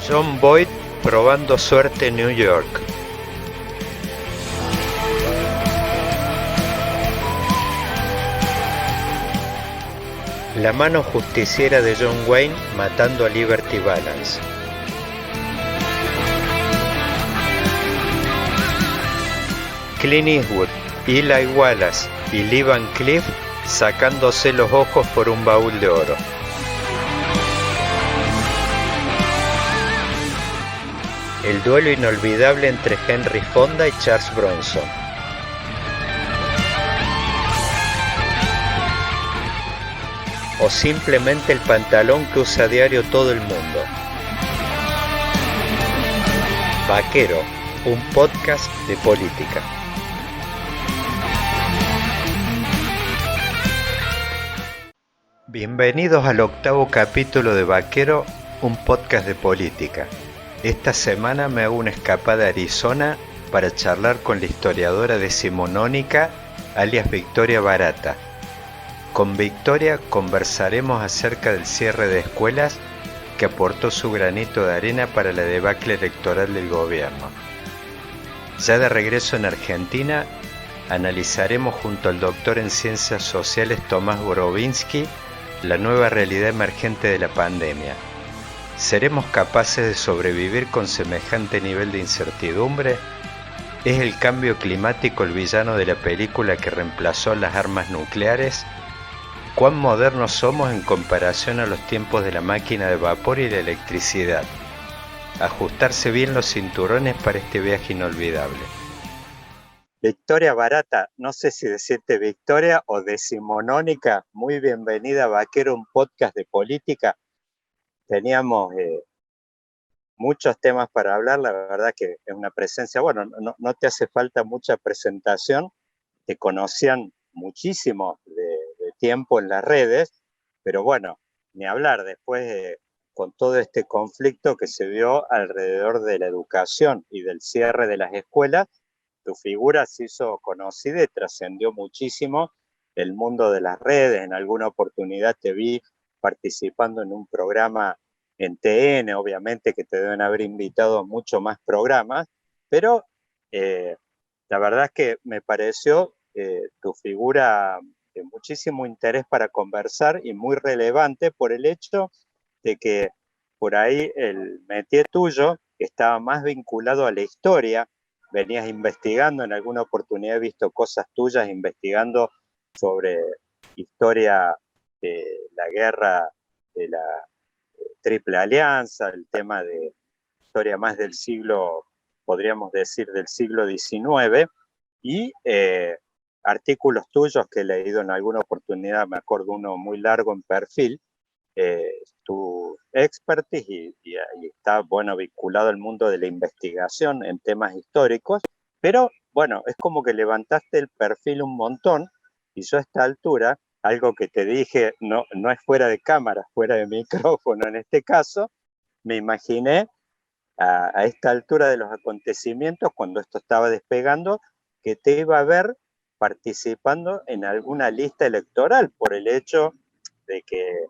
John Boyd probando suerte en New York. La mano justiciera de John Wayne matando a Liberty Balance. Clint Eastwood, Eli Wallace y Lee Van Cleef sacándose los ojos por un baúl de oro. El duelo inolvidable entre Henry Fonda y Charles Bronson. O simplemente el pantalón que usa a diario todo el mundo. Vaquero, un podcast de política. Bienvenidos al 8º capítulo de Vaquero, un podcast de política. Esta semana me hago una escapada a Arizona para charlar con la historiadora decimonónica, alias Victoria Barata. Con Victoria conversaremos acerca del cierre de escuelas que aportó su granito de arena para la debacle electoral del gobierno. Ya de regreso en Argentina, analizaremos junto al doctor en Ciencias Sociales Tomás Borovinsky la nueva realidad emergente de la pandemia. ¿Seremos capaces de sobrevivir con semejante nivel de incertidumbre? ¿Es el cambio climático el villano de la película que reemplazó las armas nucleares? ¿Cuán modernos somos en comparación a los tiempos de la máquina de vapor y la electricidad? Ajustarse bien los cinturones para este viaje inolvidable. Victoria Barata, no sé si decirte Victoria o decimonónica, muy bienvenida a Vaquero, un podcast de política. Teníamos muchos temas para hablar, la verdad que es una presencia, bueno, no te hace falta mucha presentación, te conocían muchísimo de tiempo en las redes, pero bueno, ni hablar después con todo este conflicto que se vio alrededor de la educación y del cierre de las escuelas, tu figura se hizo conocida y trascendió muchísimo el mundo de las redes. En alguna oportunidad te vi participando en un programa en TN, obviamente que te deben haber invitado a mucho más programas, pero la verdad es que me pareció tu figura de muchísimo interés para conversar y muy relevante por el hecho de que por ahí el métier tuyo estaba más vinculado a la historia. Venías investigando, en alguna oportunidad he visto cosas tuyas investigando sobre historia de la guerra de la Triple Alianza, el tema de historia más del siglo, podríamos decir, del siglo XIX, y artículos tuyos que he leído en alguna oportunidad, me acuerdo uno muy largo en Perfil, tu expertise y está, bueno, vinculado al mundo de la investigación en temas históricos, pero bueno, es como que levantaste el perfil un montón y yo a esta altura, algo que te dije, no es fuera de cámara, fuera de micrófono en este caso, me imaginé a esta altura de los acontecimientos, cuando esto estaba despegando, que te iba a ver participando en alguna lista electoral por el hecho de que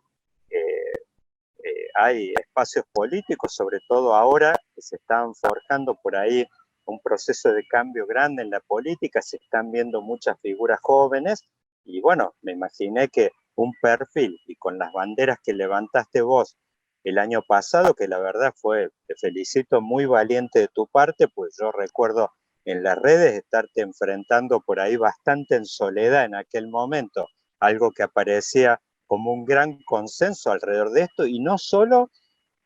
hay espacios políticos, sobre todo ahora, que se están forjando por ahí un proceso de cambio grande en la política, se están viendo muchas figuras jóvenes, y bueno, me imaginé que un perfil, y con las banderas que levantaste vos el año pasado, que la verdad fue, te felicito, muy valiente de tu parte, pues yo recuerdo en las redes estarte enfrentando por ahí bastante en soledad en aquel momento, algo que aparecía como un gran consenso alrededor de esto, y no solo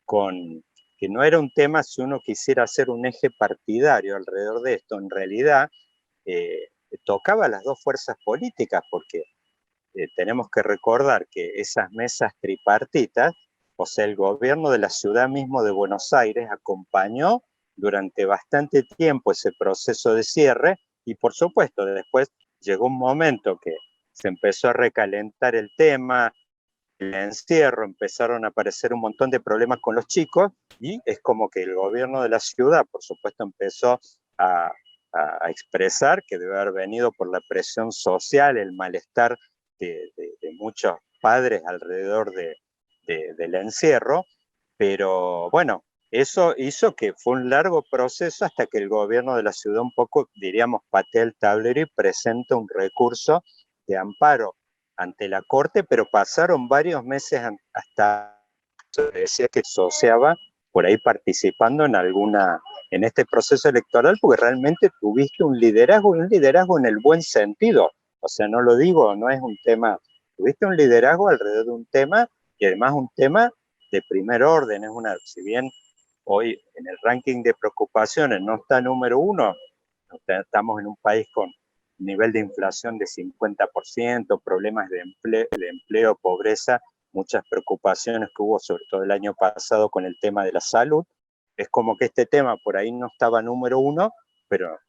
con que no era un tema si uno quisiera hacer un eje partidario alrededor de esto, en realidad tocaba a las dos fuerzas políticas, porque tenemos que recordar que esas mesas tripartitas, o sea, el gobierno de la ciudad mismo de Buenos Aires acompañó durante bastante tiempo ese proceso de cierre, y por supuesto después llegó un momento que se empezó a recalentar el tema, el encierro, empezaron a aparecer un montón de problemas con los chicos, y es como que el gobierno de la ciudad, por supuesto, empezó a, a expresar que debe haber venido por la presión social, el malestar de muchos padres alrededor del encierro, pero bueno, eso hizo que fue un largo proceso hasta que el gobierno de la ciudad un poco, diríamos, patea el tablero y presenta un recurso de amparo ante la corte, pero pasaron varios meses hasta se decía que asociaba por ahí participando en este proceso electoral, porque realmente tuviste un liderazgo, y un liderazgo en el buen sentido. O sea, no lo digo, no es un tema, tuviste un liderazgo alrededor de un tema, y además un tema de primer orden, si bien hoy en el ranking de preocupaciones no está número uno, estamos en un país con un nivel de inflación de 50%, problemas de empleo, pobreza, muchas preocupaciones que hubo sobre todo el año pasado con el tema de la salud. Es como que este tema por ahí no estaba número uno, pero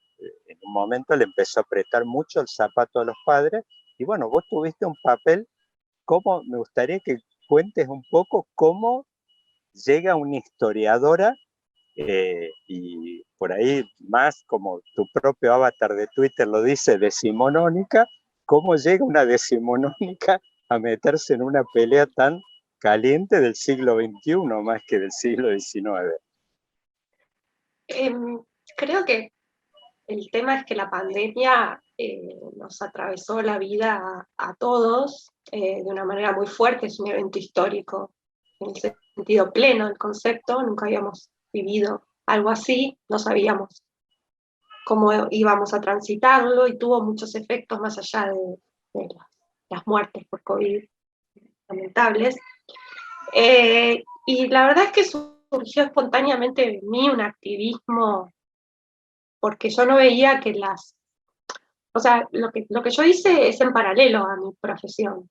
en un momento le empezó a apretar mucho el zapato a los padres. Y bueno, vos tuviste un papel. Me gustaría que cuentes un poco cómo llega una historiadora y por ahí más como tu propio avatar de Twitter lo dice, decimonónica. ¿Cómo llega una decimonónica a meterse en una pelea tan caliente del siglo XXI más que del siglo XIX? Creo que el tema es que la pandemia nos atravesó la vida a todos de una manera muy fuerte, es un evento histórico en el sentido pleno del concepto, nunca habíamos vivido algo así, no sabíamos cómo íbamos a transitarlo y tuvo muchos efectos más allá de las muertes por COVID lamentables. Y la verdad es que surgió espontáneamente en mí un activismo porque yo no veía que o sea, lo que yo hice es en paralelo a mi profesión.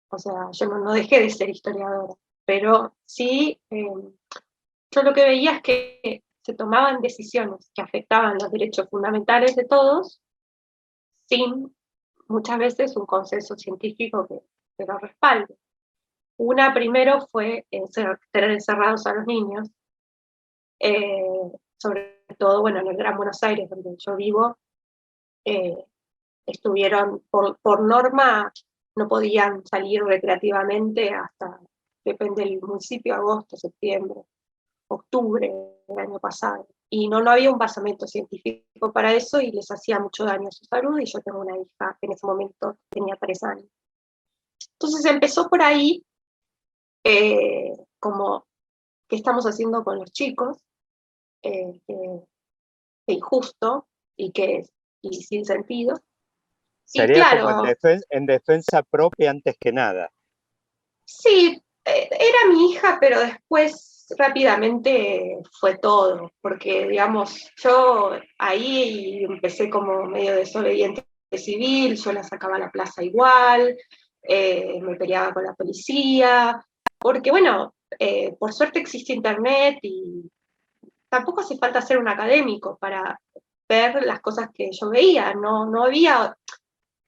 O sea, yo no dejé de ser historiadora, pero sí, yo lo que veía es que se tomaban decisiones que afectaban los derechos fundamentales de todos sin muchas veces un consenso científico que lo respalde. Una primero fue tener encerrados a los niños, sobre todo, bueno, en el Gran Buenos Aires, donde yo vivo, eh, estuvieron, por norma, no podían salir recreativamente hasta, depende del municipio, agosto, septiembre, octubre del año pasado. Y no había un basamento científico para eso y les hacía mucho daño a su salud. Y yo tengo una hija que en ese momento tenía 3 años. Entonces empezó por ahí, como, ¿qué estamos haciendo con los chicos? Que injusto y sin sentido. Y Sería como claro, en defensa propia antes que nada. sí, era mi hija, pero después rápidamente fue todo, porque digamos, yo ahí empecé como medio desobediente civil, yo la sacaba a la plaza igual, me peleaba con la policía, porque bueno, por suerte existe internet y tampoco hace falta ser un académico para ver las cosas que yo veía, no había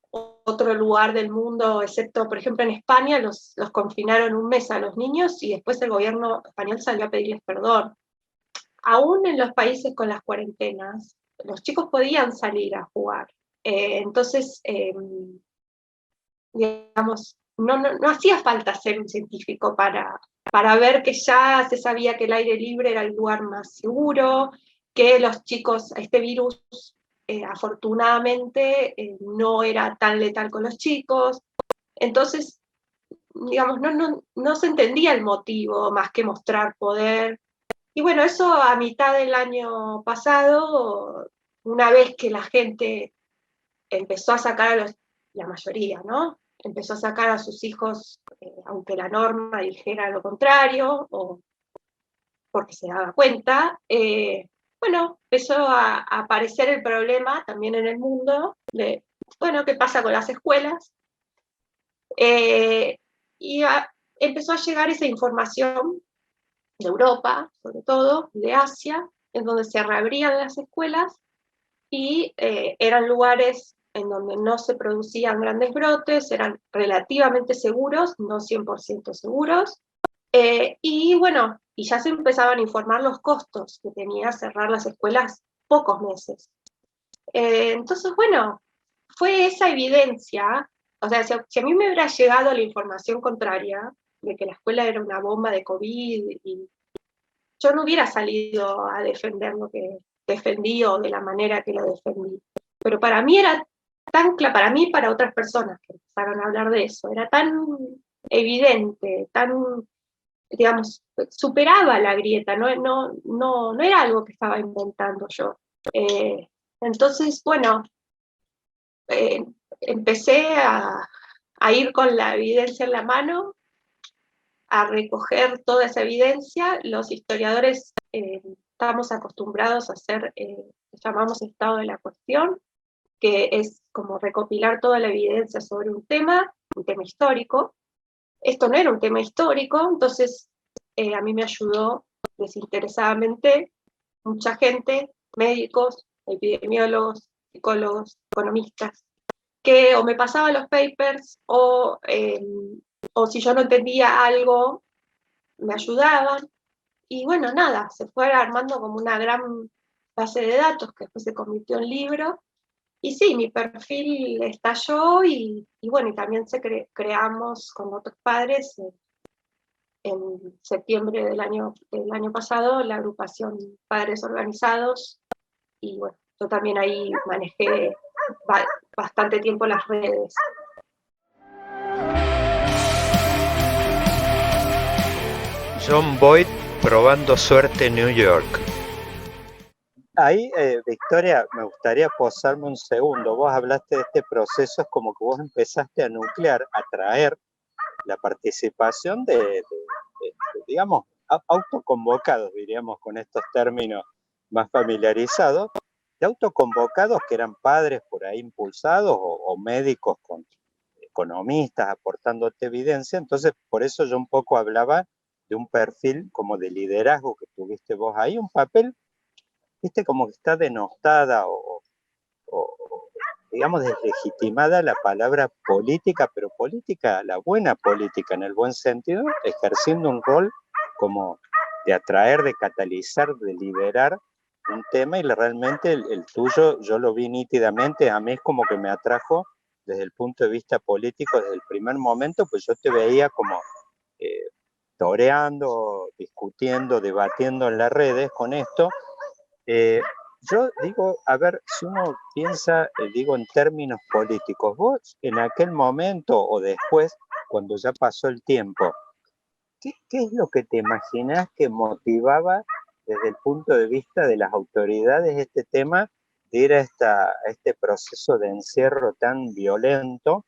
otro lugar del mundo, excepto, por ejemplo, en España, los confinaron un mes a los niños y después el gobierno español salió a pedirles perdón. Aún en los países con las cuarentenas, los chicos podían salir a jugar. Entonces, digamos, no hacía falta ser un científico para ver que ya se sabía que el aire libre era el lugar más seguro, que los chicos, este virus afortunadamente no era tan letal con los chicos. Entonces, digamos, no se entendía el motivo más que mostrar poder. Y bueno, eso a mitad del año pasado, una vez que la gente empezó a sacar la mayoría, ¿no? Empezó a sacar a sus hijos, aunque la norma dijera lo contrario, o porque se daba cuenta, bueno, empezó a aparecer el problema también en el mundo de, bueno, ¿qué pasa con las escuelas? Eh, y empezó a llegar esa información de Europa, sobre todo, de Asia, en donde se reabrían las escuelas y eran lugares en donde no se producían grandes brotes, eran relativamente seguros, no 100% seguros, y bueno, y ya se empezaban a informar los costos que tenía cerrar las escuelas pocos meses. Entonces, bueno, fue esa evidencia, o sea, si a mí me hubiera llegado la información contraria, de que la escuela era una bomba de COVID yo no hubiera salido a defender lo que defendí o de la manera que lo defendí. Pero para mí era tan claro, para mí y para otras personas que empezaron a hablar de eso, era tan evidente, tan, digamos, superaba la grieta, no era algo que estaba inventando yo. Entonces, bueno, eh, empecé a ir con la evidencia en la mano, a recoger toda esa evidencia. Los historiadores estamos acostumbrados a hacer, llamamos estado de la cuestión, que es como recopilar toda la evidencia sobre un tema histórico. Esto no era un tema histórico, entonces a mí me ayudó desinteresadamente mucha gente, médicos, epidemiólogos, psicólogos, economistas, que o me pasaban los papers o si yo no entendía algo, me ayudaban. Y bueno, nada, se fue armando como una gran base de datos que después se convirtió en libro. Y sí, mi perfil estalló y bueno, y también creamos con otros padres en septiembre del año pasado la agrupación Padres Organizados. Y bueno, yo también ahí manejé bastante tiempo las redes. John Boyd probando suerte en New York. Ahí, Victoria, me gustaría posarme un segundo. Vos hablaste de este proceso, es como que vos empezaste a nuclear, a traer la participación digamos, autoconvocados, diríamos con estos términos más familiarizados, de autoconvocados que eran padres por ahí impulsados o médicos con economistas aportándote evidencia. Entonces, por eso yo un poco hablaba de un perfil como de liderazgo que tuviste vos ahí, un papel, viste, como que está denostada o digamos, deslegitimada la palabra política, pero política, la buena política en el buen sentido, ejerciendo un rol como de atraer, de catalizar, de liderar un tema, y realmente el tuyo yo lo vi nítidamente. A mí es como que me atrajo desde el punto de vista político desde el primer momento, pues yo te veía como toreando, discutiendo, debatiendo en las redes con esto. Yo digo, a ver, si uno piensa, digo, en términos políticos, vos en aquel momento o después, cuando ya pasó el tiempo, ¿qué es lo que te imaginás que motivaba desde el punto de vista de las autoridades este tema de ir a este proceso de encierro tan violento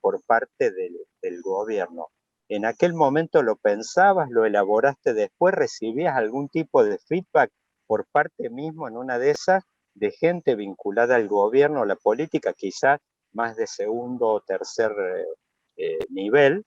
por parte del gobierno? ¿En aquel momento lo pensabas, lo elaboraste después, recibías algún tipo de feedback por parte mismo en una de esas de gente vinculada al gobierno, a la política, quizás más de segundo o tercer nivel,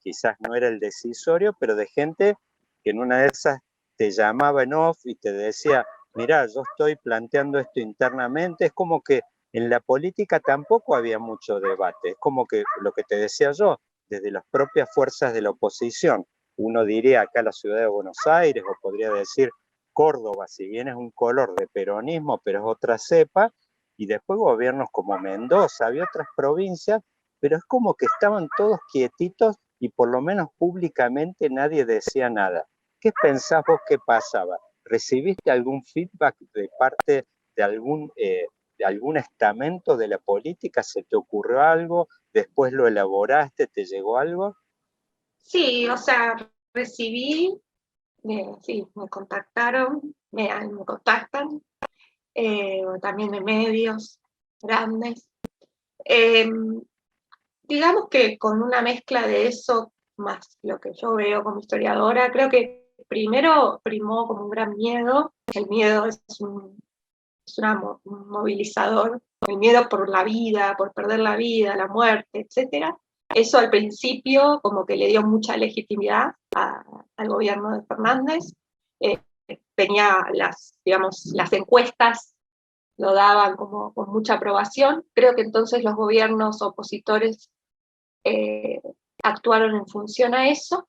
quizás no era el decisorio, pero de gente que en una de esas te llamaba en off y te decía, mirá, yo estoy planteando esto internamente? Es como que en la política tampoco había mucho debate, es como que lo que te decía yo, desde las propias fuerzas de la oposición, uno diría acá la ciudad de Buenos Aires, o podría decir Córdoba, si bien es un color de peronismo, pero es otra cepa, y después gobiernos como Mendoza, había otras provincias, pero es como que estaban todos quietitos y por lo menos públicamente nadie decía nada. ¿Qué pensás vos que pasaba? ¿Recibiste algún feedback de parte de algún estamento de la política? ¿Se te ocurrió algo? ¿Después lo elaboraste? ¿Te llegó algo? Sí, o sea, recibí, sí, me contactaron, me contactan, también de medios grandes. Eh, digamos que con una mezcla de eso, más lo que yo veo como historiadora, creo que primero primó como un gran miedo. El miedo un movilizador, el miedo por la vida, por perder la vida, la muerte, etcétera. Eso al principio como que le dio mucha legitimidad al gobierno de Fernández. Tenía digamos, las encuestas lo daban como con mucha aprobación. Creo que entonces los gobiernos opositores actuaron en función a eso,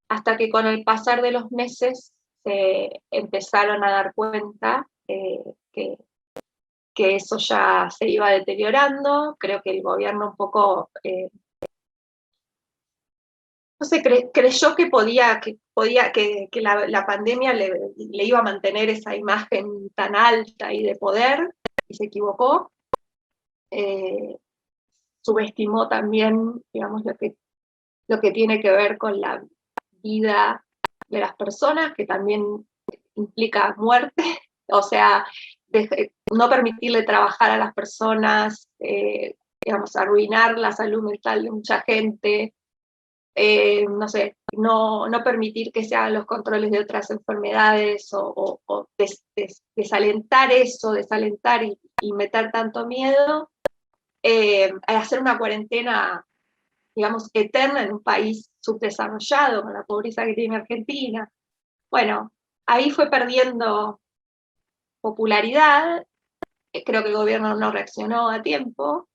hasta que con el pasar de los meses se empezaron a dar cuenta que eso ya se iba deteriorando. Creo que el gobierno un poco, no sé, creyó que podía que la pandemia le iba a mantener esa imagen tan alta y de poder, y se equivocó. Subestimó también, digamos, lo que tiene que ver con la vida de las personas, que también implica muerte, o sea, no permitirle trabajar a las personas, digamos, arruinar la salud mental de mucha gente, no sé, no permitir que se hagan los controles de otras enfermedades o desalentar eso, desalentar y meter tanto miedo, hacer una cuarentena, digamos, eterna en un país subdesarrollado, con la pobreza que tiene Argentina. Bueno, ahí fue perdiendo popularidad, creo que el gobierno no reaccionó a tiempo,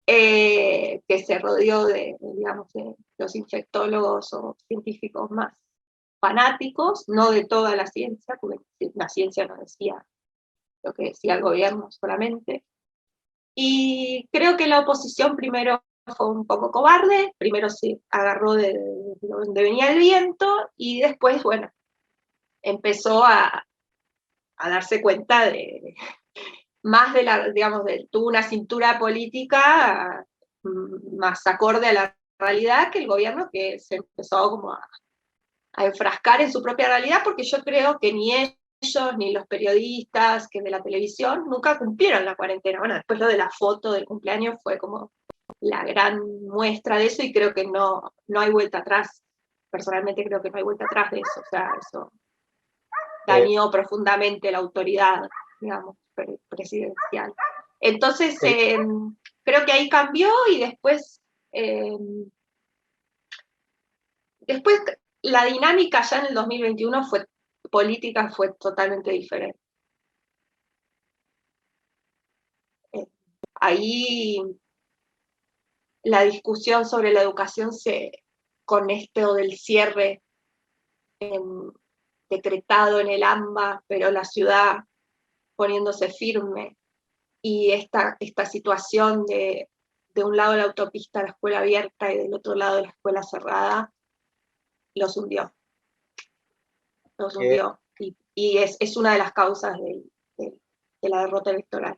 que se rodeó digamos, de los infectólogos o científicos más fanáticos, no de toda la ciencia, porque la ciencia no decía lo que decía el gobierno solamente. Y creo que la oposición primero fue un poco cobarde, primero se agarró de donde venía el viento y después, bueno, empezó a darse cuenta de más de la, digamos, tuvo una cintura política más acorde a la realidad que el gobierno, que se empezó como a enfrascar en su propia realidad, porque yo creo que ni ellos, ni los periodistas que de la televisión, nunca cumplieron la cuarentena. Bueno, después lo de la foto del cumpleaños fue como la gran muestra de eso, y creo que no hay vuelta atrás. Personalmente creo que no hay vuelta atrás de eso, o sea, eso dañó profundamente la autoridad, digamos, presidencial. Entonces, creo que ahí cambió, y después la dinámica ya en el 2021 política fue totalmente diferente. Ahí la discusión sobre la educación con esto del cierre decretado en el AMBA, pero la ciudad poniéndose firme, y esta situación de un lado de la autopista la escuela abierta y del otro lado de la escuela cerrada, los hundió. Y es una de las causas de la derrota electoral.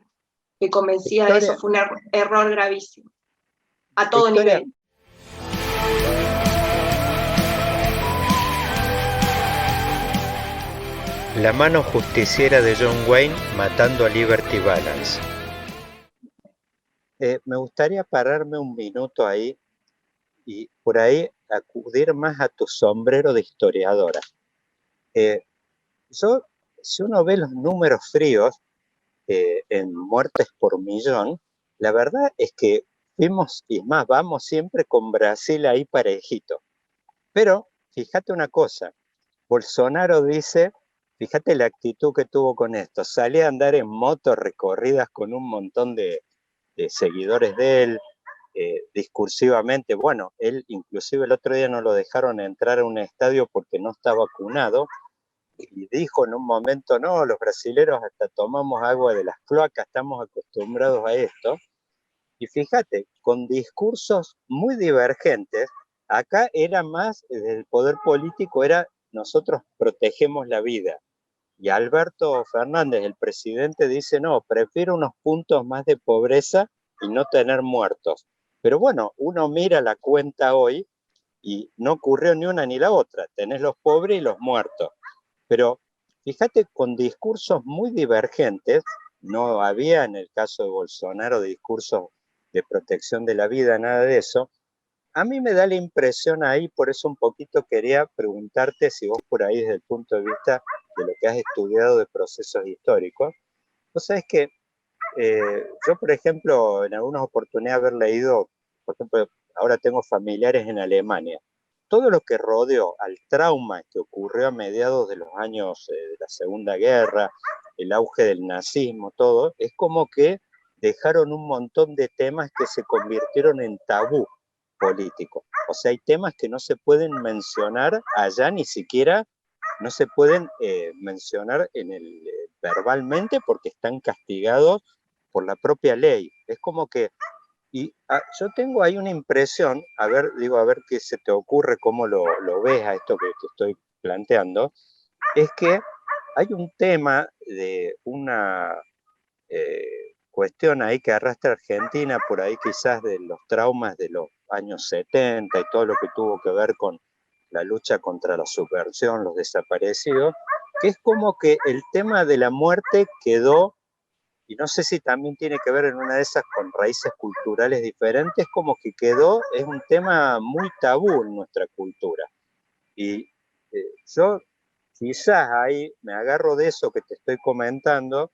Estoy convencida de eso, fue un error gravísimo, a todo nivel. La mano justiciera de John Wayne matando a Liberty Balance. Me gustaría pararme un minuto ahí y por ahí acudir más a tu sombrero de historiadora. Si uno ve los números fríos en muertes por millón, la verdad es que fuimos, y más, vamos siempre con Brasil ahí parejito. Pero fíjate una cosa, Bolsonaro dice, fíjate la actitud que tuvo con esto, salía a andar en motos recorridas con un montón de seguidores de él, discursivamente. Bueno, él inclusive el otro día no lo dejaron entrar a un estadio porque no está vacunado, y dijo en un momento, no, los brasileros hasta tomamos agua de las cloacas, estamos acostumbrados a esto. Y fíjate, con discursos muy divergentes, acá era más, del poder político era, nosotros protegemos la vida. Y Alberto Fernández, el presidente, dice, no, prefiero unos puntos más de pobreza y no tener muertos. Pero bueno, uno mira la cuenta hoy y no ocurrió ni una ni la otra. Tenés los pobres y los muertos. Pero fíjate, con discursos muy divergentes, no había en el caso de Bolsonaro discursos de protección de la vida, nada de eso. A mí me da la impresión ahí, por eso un poquito quería preguntarte si vos por ahí desde el punto de vista de lo que has estudiado de procesos históricos, vos sabés que yo, por ejemplo, en algunas oportunidades haber leído, por ejemplo, ahora tengo familiares en Alemania, todo lo que rodeó al trauma que ocurrió a mediados de los años de la Segunda Guerra, el auge del nazismo, todo, es como que dejaron un montón de temas que se convirtieron en tabú político. O sea, hay temas que no se pueden mencionar allá, ni siquiera no se pueden mencionar verbalmente porque están castigados por la propia ley. Es como que, yo tengo ahí una impresión, a ver qué se te ocurre, cómo lo ves a esto que estoy planteando, es que hay un tema de una cuestión ahí que arrastra Argentina, por ahí quizás de los traumas de los años 70 y todo lo que tuvo que ver con la lucha contra la subversión, los desaparecidos, que es como que el tema de la muerte quedó, y no sé si también tiene que ver en una de esas con raíces culturales diferentes, como que quedó, es un tema muy tabú en nuestra cultura. Y yo quizás ahí me agarro de eso que te estoy comentando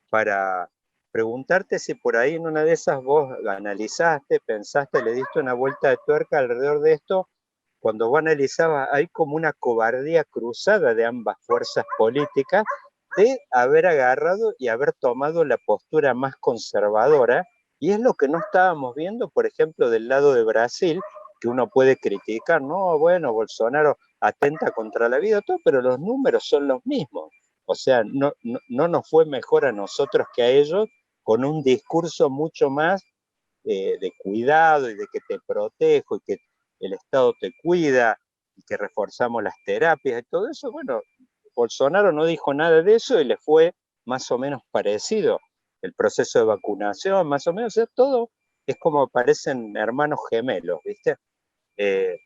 para preguntarte si por ahí en una de esas vos analizaste, pensaste, le diste una vuelta de tuerca alrededor de esto, cuando vos analizabas, hay como una cobardía cruzada de ambas fuerzas políticas de haber agarrado y haber tomado la postura más conservadora, y es lo que no estábamos viendo, por ejemplo, del lado de Brasil, que uno puede criticar, no, bueno, Bolsonaro atenta contra la vida, todo, pero los números son los mismos. O sea, no nos fue mejor a nosotros que a ellos, con un discurso mucho más de cuidado y de que te protejo y que el Estado te cuida y que reforzamos las terapias y todo eso. Bueno, Bolsonaro no dijo nada de eso y le fue más o menos parecido. El proceso de vacunación, más o menos, o sea, todo es como parecen hermanos gemelos, ¿viste? Eh,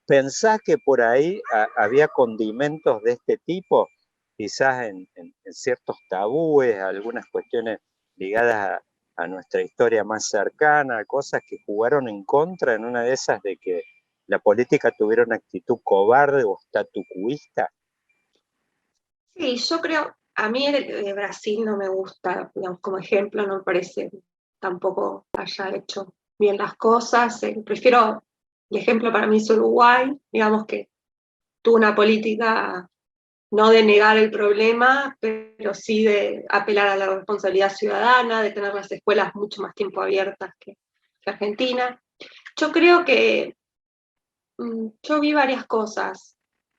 ¿Pensás que por ahí había condimentos de este tipo? Quizás en ciertos tabúes, algunas cuestiones ligadas a nuestra historia más cercana, cosas que jugaron en contra en una de esas de que la política tuviera una actitud cobarde o statucuista. Sí, yo creo, a mí el Brasil no me gusta, digamos, como ejemplo, no me parece tampoco haya hecho bien las cosas. Prefiero, el ejemplo para mí es Uruguay, digamos que tuvo una política no de negar el problema, pero sí de apelar a la responsabilidad ciudadana, de tener las escuelas mucho más tiempo abiertas que Argentina. Yo creo que yo vi varias cosas.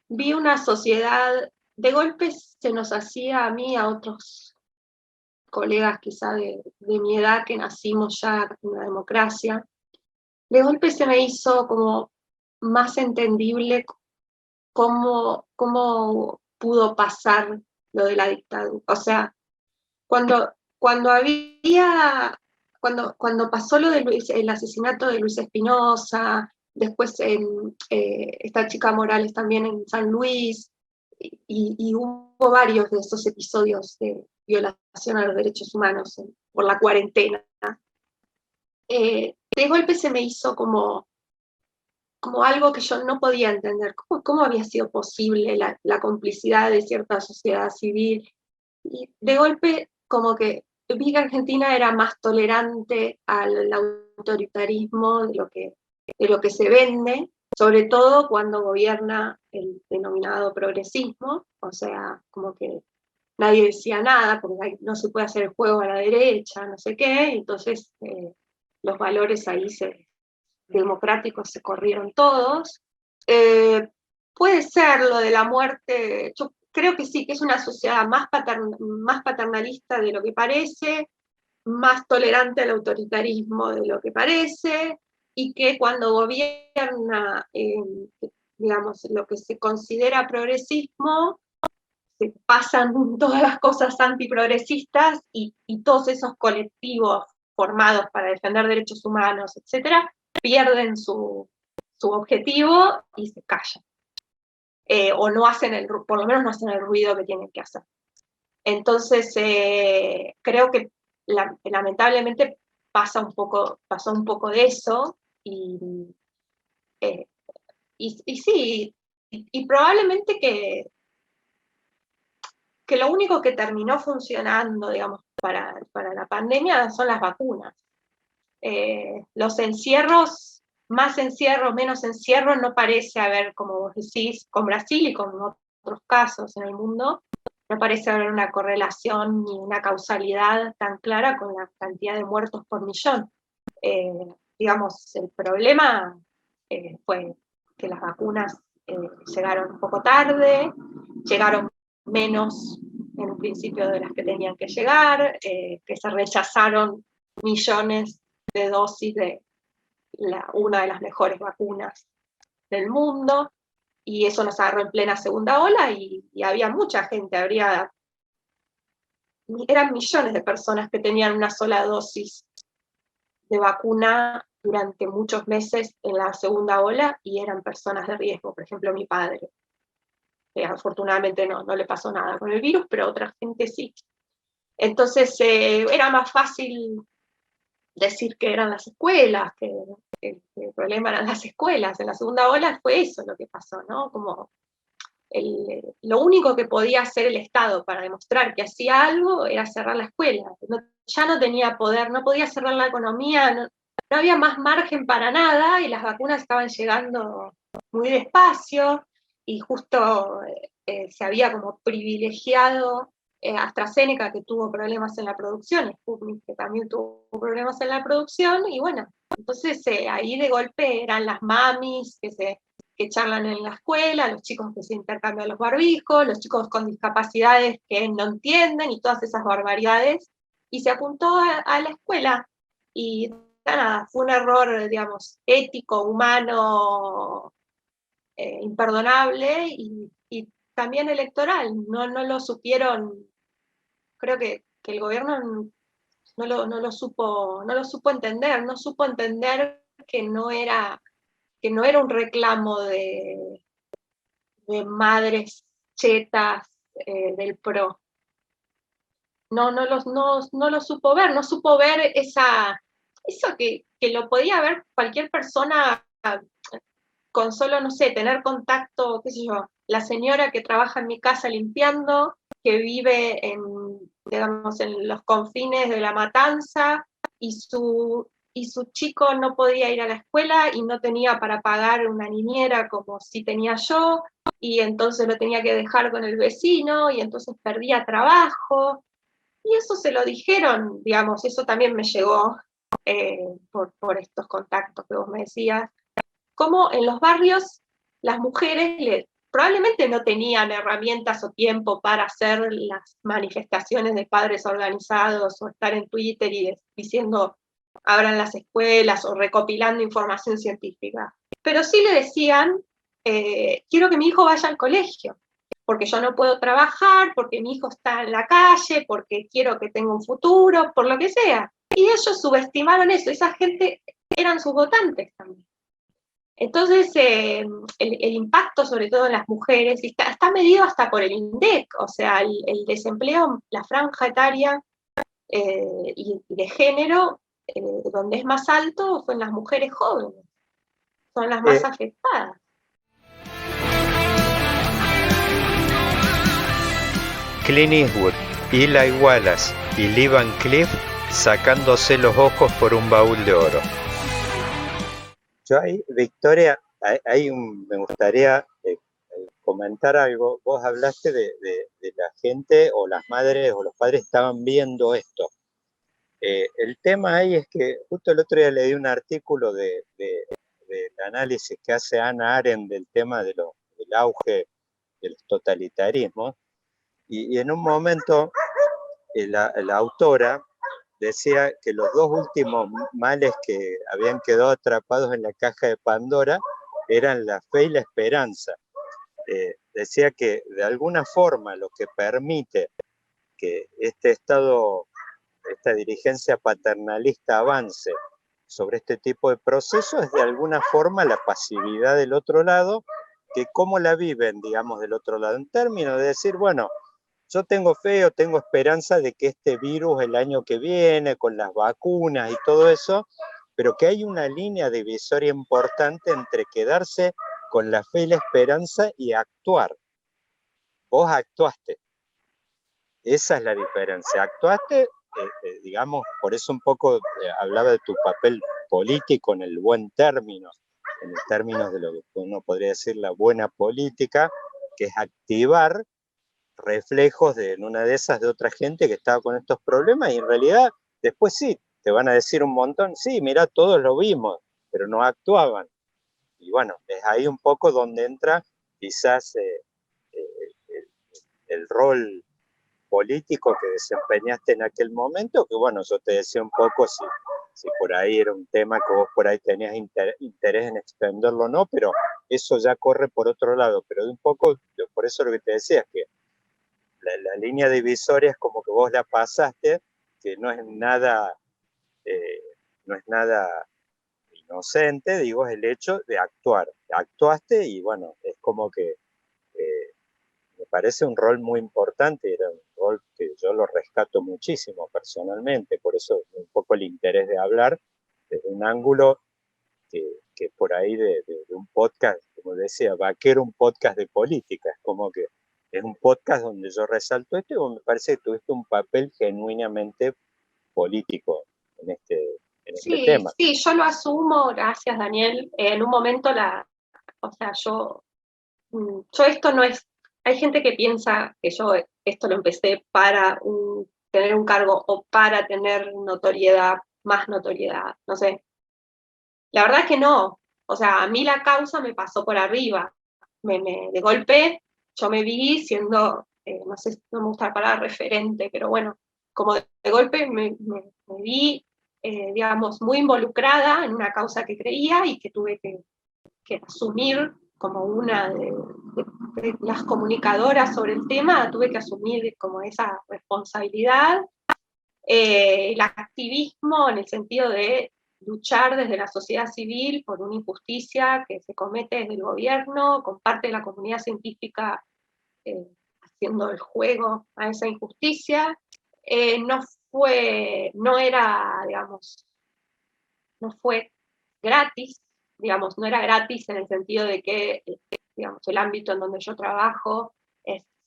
Vi una sociedad, de golpe se nos hacía a mí, a otros colegas quizá de mi edad que nacimos ya en una democracia, de golpe se me hizo como más entendible cómo pudo pasar lo de la dictadura. O sea, cuando había, cuando pasó lo del el asesinato de Luis Espinosa, después esta chica Morales también en San Luis, y hubo varios de esos episodios de violación a los derechos humanos por la cuarentena, de golpe se me hizo como algo que yo no podía entender, cómo había sido posible la complicidad de cierta sociedad civil, y de golpe como que vi que Argentina era más tolerante al autoritarismo de lo que se vende, sobre todo cuando gobierna el denominado progresismo, o sea, como que nadie decía nada, porque no se puede hacer el juego a la derecha, no sé qué, entonces los valores ahí democráticos se corrieron todos. Puede ser lo de la muerte, yo creo que sí, que es una sociedad más paternalista de lo que parece, más tolerante al autoritarismo de lo que parece, y que cuando gobierna, digamos, lo que se considera progresismo, se pasan todas las cosas antiprogresistas y todos esos colectivos formados para defender derechos humanos, etcétera, pierden su objetivo y se callan. O no hacen por lo menos no hacen el ruido que tienen que hacer. Entonces, creo que lamentablemente pasó un poco de eso, eh, y sí, y probablemente que lo único que terminó funcionando, digamos, para la pandemia son las vacunas. Los encierros, más encierro, menos encierro, no parece haber, como vos decís, con Brasil y con otros casos en el mundo, no parece haber una correlación ni una causalidad tan clara con la cantidad de muertos por millón. Digamos, el problema fue que las vacunas llegaron un poco tarde, llegaron menos en un principio de las que tenían que llegar, que se rechazaron millones de dosis de una de las mejores vacunas del mundo. y eso nos agarró en plena segunda ola y había mucha gente, eran millones de personas que tenían una sola dosis de vacuna durante muchos meses en la segunda ola y eran personas de riesgo, por ejemplo mi padre, que afortunadamente no le pasó nada con el virus, pero otra gente sí. Entonces era más fácil decir que eran las escuelas, que el problema eran las escuelas. En la segunda ola fue eso lo que pasó, ¿no? Como lo único que podía hacer el Estado para demostrar que hacía algo era cerrar la escuela. Ya no tenía poder, no podía cerrar la economía, no había más margen para nada y las vacunas estaban llegando muy despacio y justo se había como privilegiado AstraZeneca, que tuvo problemas en la producción, Sputnik, que también tuvo problemas en la producción, y bueno, entonces ahí de golpe eran las mamis que charlan en la escuela, los chicos que se intercambian los barbijos, los chicos con discapacidades que no entienden y todas esas barbaridades, y se apuntó a la escuela, y nada, fue un error, digamos, ético, humano, imperdonable, y también electoral, no lo supieron, creo que el gobierno no lo supo entender, no supo entender que no era un reclamo de madres chetas del PRO. No lo supo ver, no supo ver eso que lo podía ver cualquier persona con solo, no sé, tener contacto, qué sé yo, la señora que trabaja en mi casa limpiando, que vive digamos, en los confines de La Matanza, y su chico no podía ir a la escuela y no tenía para pagar una niñera como si tenía yo, y entonces lo tenía que dejar con el vecino, y entonces perdía trabajo, y eso se lo dijeron, digamos, eso también me llegó por estos contactos que vos me decías, como en los barrios las mujeres probablemente no tenían herramientas o tiempo para hacer las manifestaciones de padres organizados o estar en Twitter y diciendo abran las escuelas o recopilando información científica. Pero sí le decían, quiero que mi hijo vaya al colegio, porque yo no puedo trabajar, porque mi hijo está en la calle, porque quiero que tenga un futuro, por lo que sea. Y ellos subestimaron eso, esa gente eran sus votantes también. Entonces, el impacto, sobre todo en las mujeres, está medido hasta por el INDEC, o sea, el desempleo, la franja etaria y de género, donde es más alto, son las mujeres jóvenes, son las más afectadas. Clint Eastwood, Eli Wallace y Lee Van Cleef sacándose los ojos por un baúl de oro. Yo ahí, Victoria, me gustaría comentar algo. Vos hablaste de la gente o las madres o los padres estaban viendo esto. El tema ahí es que justo el otro día leí un artículo del análisis que hace Hannah Arendt del tema del auge de los totalitarismos, y en un momento la autora decía que los dos últimos males que habían quedado atrapados en la caja de Pandora eran la fe y la esperanza. Decía que de alguna forma lo que permite que este Estado, esta dirigencia paternalista avance sobre este tipo de procesos es de alguna forma la pasividad del otro lado, que cómo la viven, digamos, del otro lado, en términos de decir, bueno, yo tengo fe o tengo esperanza de que este virus el año que viene, con las vacunas y todo eso, pero que hay una línea divisoria importante entre quedarse con la fe y la esperanza y actuar. Vos actuaste. Esa es la diferencia. Actuaste, digamos, por eso un poco hablaba de tu papel político en el buen término, en el término de lo que uno podría decir la buena política, que es activar reflejos en una de esas de otra gente que estaba con estos problemas, y en realidad después sí, te van a decir un montón, sí, mira, todos lo vimos, pero no actuaban. Y bueno, es ahí un poco donde entra quizás el rol político que desempeñaste en aquel momento, que bueno, yo te decía un poco si por ahí era un tema que vos por ahí tenías interés en extenderlo o no, pero eso ya corre por otro lado. Pero de un poco, por eso lo que te decía es que la línea divisoria es como que vos la pasaste, que no es nada, eh, no es nada inocente, digo, es el hecho de actuar. Actuaste y bueno, es como que me parece un rol muy importante, era un rol que yo lo rescato muchísimo personalmente, por eso un poco el interés de hablar desde un ángulo que por ahí de un podcast, como decía, Vaquero, un podcast de política, es como que es un podcast donde yo resalto esto y me parece que tuviste un papel genuinamente político en este Sí, tema. sí, yo lo asumo, gracias Daniel. En un momento o sea, yo esto no es, hay gente que piensa que yo esto lo empecé para tener un cargo o para tener notoriedad, más notoriedad, no sé. La verdad es que no, o sea, a mí la causa me pasó por arriba, de golpe yo me vi siendo, no sé, no me gusta la palabra referente, pero bueno, como de golpe me vi, digamos, muy involucrada en una causa que creía y que tuve que asumir como una de las comunicadoras sobre el tema, tuve que asumir como esa responsabilidad. El activismo en el sentido de luchar desde la sociedad civil por una injusticia que se comete desde el gobierno, con parte de la comunidad científica haciendo el juego a esa injusticia, no era, digamos, no fue gratis, digamos, no era gratis en el sentido de que, digamos, el ámbito en donde yo trabajo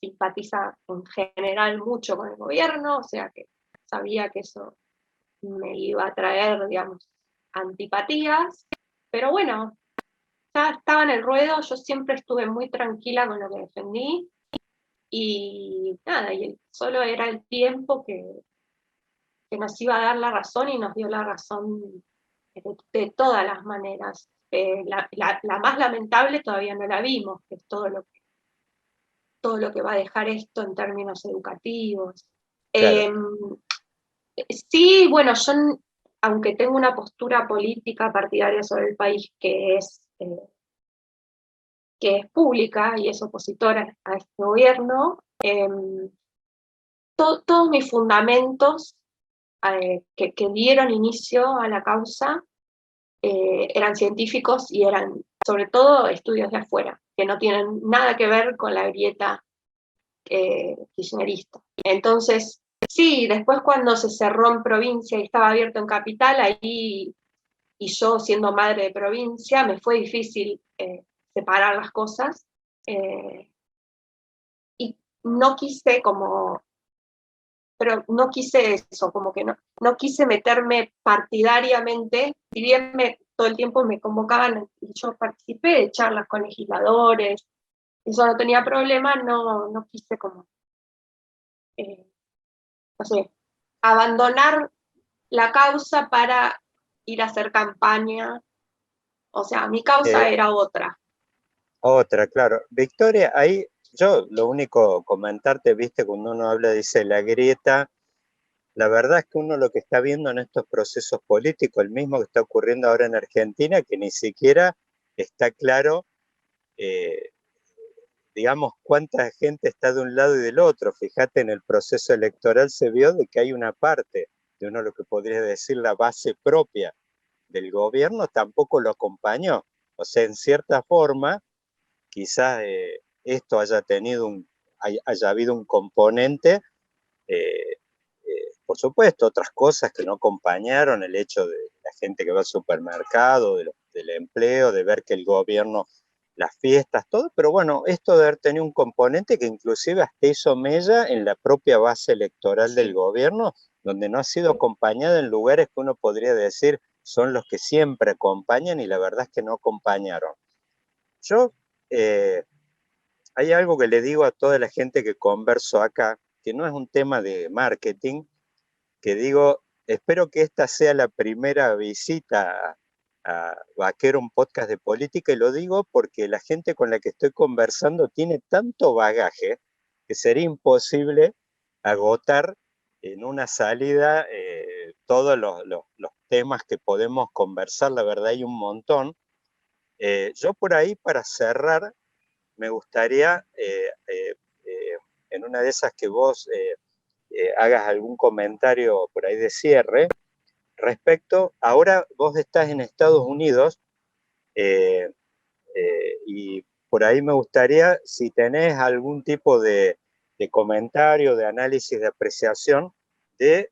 simpatiza en general mucho con el gobierno, o sea que sabía que eso me iba a traer, digamos, antipatías, pero bueno, ya estaba en el ruedo, yo siempre estuve muy tranquila con lo que defendí, y nada, solo era el tiempo que nos iba a dar la razón y nos dio la razón de todas las maneras. La más lamentable todavía no la vimos, que es todo lo que va a dejar esto en términos educativos. Claro. Sí, bueno, yo, aunque tengo una postura política partidaria sobre el país que es pública y es opositora a este gobierno, todos mis fundamentos que dieron inicio a la causa eran científicos y eran sobre todo estudios de afuera, que no tienen nada que ver con la grieta kirchnerista. Entonces, sí, después cuando se cerró en provincia y estaba abierto en capital, ahí, y yo siendo madre de provincia, me fue difícil separar las cosas, y no quise pero no quise eso, como que no quise meterme partidariamente, si bien todo el tiempo me convocaban y yo participé de charlas con legisladores, eso no tenía problema, no quise como, no sé, abandonar la causa para ir a hacer campaña, o sea, mi causa Eh, era otra. Otra, claro. Victoria, ahí yo lo único comentarte, viste, cuando uno habla, dice la grieta, la verdad es que uno lo que está viendo en estos procesos políticos, el mismo que está ocurriendo ahora en Argentina, que ni siquiera está claro, eh, digamos, cuánta gente está de un lado y del otro. Fíjate, en el proceso electoral se vio de que hay una parte de uno lo que podría decir la base propia del gobierno, tampoco lo acompañó. O sea, en cierta forma, quizás esto haya habido un componente, eh, por supuesto, otras cosas que no acompañaron, el hecho de la gente que va al supermercado, del empleo, de ver que el gobierno, las fiestas, todo, pero bueno, esto de haber tenido un componente que inclusive hasta hizo mella en la propia base electoral del Sí, gobierno, donde no ha sido acompañada en lugares que uno podría decir son los que siempre acompañan y la verdad es que no acompañaron. Yo eh, hay algo que le digo a toda la gente que converso acá, que no es un tema de marketing, que digo, espero que esta sea la primera visita a Vaquero, un podcast de política, y lo digo porque la gente con la que estoy conversando tiene tanto bagaje que sería imposible agotar en una salida todos los temas que podemos conversar, la verdad hay un montón. Yo por ahí, para cerrar, me gustaría, en una de esas que vos hagas algún comentario por ahí de cierre, respecto, ahora vos estás en Estados Unidos, y por ahí me gustaría, si tenés algún tipo de comentario, de análisis, de apreciación de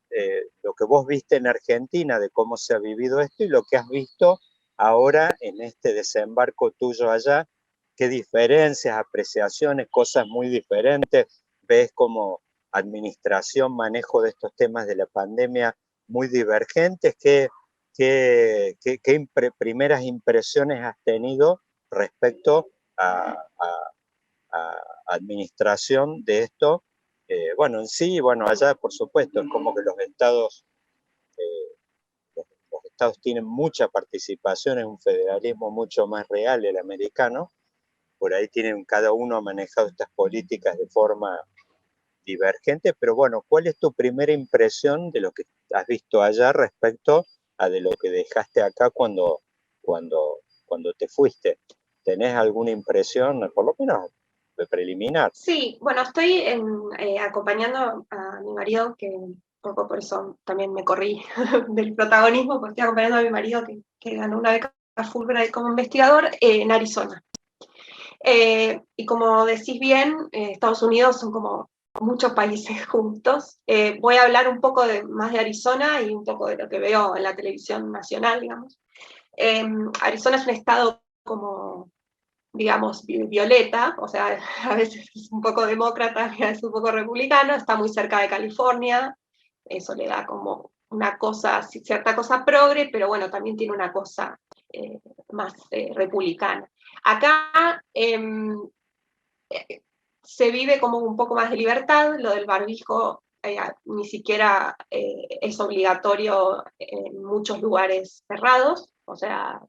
lo que vos viste en Argentina, de cómo se ha vivido esto y lo que has visto ahora en este desembarco tuyo allá, qué diferencias, apreciaciones, cosas muy diferentes, ves como administración, manejo de estos temas de la pandemia muy divergentes, qué primeras impresiones has tenido respecto a administración de esto. Bueno, en sí, bueno, allá por supuesto, es como que los estados tienen mucha participación, es un federalismo mucho más real el americano, por ahí tienen cada uno manejado estas políticas de forma divergente, pero bueno, ¿cuál es tu primera impresión de lo que has visto allá respecto a de lo que dejaste acá cuando te fuiste? ¿Tenés alguna impresión, por lo menos preliminar? Sí, bueno, estoy acompañando a mi marido, que un poco por eso también me corrí del protagonismo, porque estoy acompañando a mi marido que ganó una beca Fulbright como investigador en Arizona. Y como decís bien, Estados Unidos son como muchos países juntos. Voy a hablar un poco más de Arizona y un poco de lo que veo en la televisión nacional, digamos. Arizona es un estado como, digamos, violeta, o sea, a veces es un poco demócrata, a veces un poco republicano, está muy cerca de California, eso le da como una cosa, cierta cosa progre, pero bueno, también tiene una cosa más republicana. Acá se vive como un poco más de libertad, lo del barbijo ni siquiera es obligatorio en muchos lugares cerrados, o sea,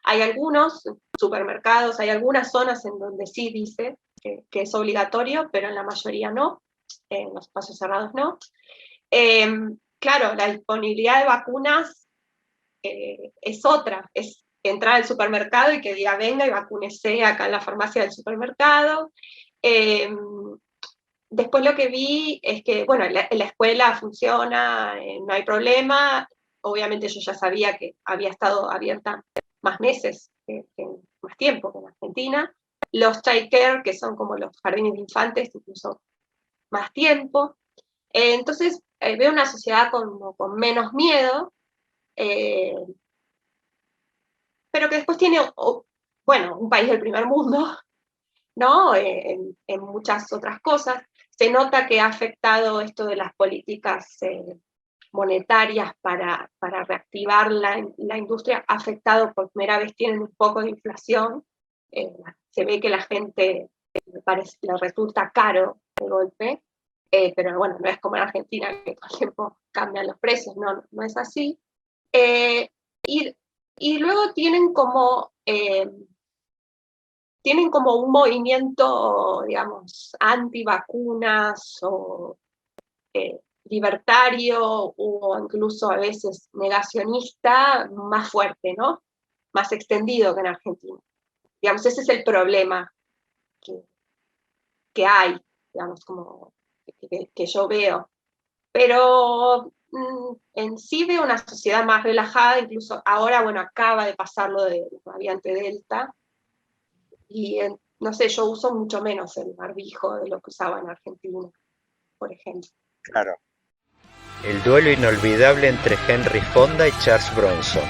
hay algunos supermercados, hay algunas zonas en donde sí dice que es obligatorio, pero en la mayoría no, en los espacios cerrados no. Claro, la disponibilidad de vacunas es otra, es entrar al supermercado y que diga venga y vacúnese acá en la farmacia del supermercado. Después lo que vi es que, bueno, la escuela funciona, no hay problema. Obviamente yo ya sabía que había estado abierta más meses, más tiempo que en Argentina. Los child care, que son como los jardines de infantes, incluso más tiempo. Entonces veo una sociedad con menos miedo, pero que después tiene, bueno, un país del primer mundo, ¿no? En muchas otras cosas. Se nota que ha afectado esto de las políticas monetarias para reactivar la industria, ha afectado por primera vez, tienen un poco de inflación, se ve que la gente le resulta caro de golpe, pero bueno, no es como en Argentina que todo el tiempo cambian los precios, no es así. Y luego tienen como un movimiento, digamos, antivacunas o libertario o incluso a veces negacionista más fuerte, ¿no? Más extendido que en Argentina. Digamos, ese es el problema que hay, digamos, como que yo veo. Pero en sí veo una sociedad más relajada, incluso ahora, bueno, acaba de pasar lo de la variante Delta, y no sé, yo uso mucho menos el barbijo de lo que usaba en Argentina, por ejemplo. Claro. El duelo inolvidable entre Henry Fonda y Charles Bronson.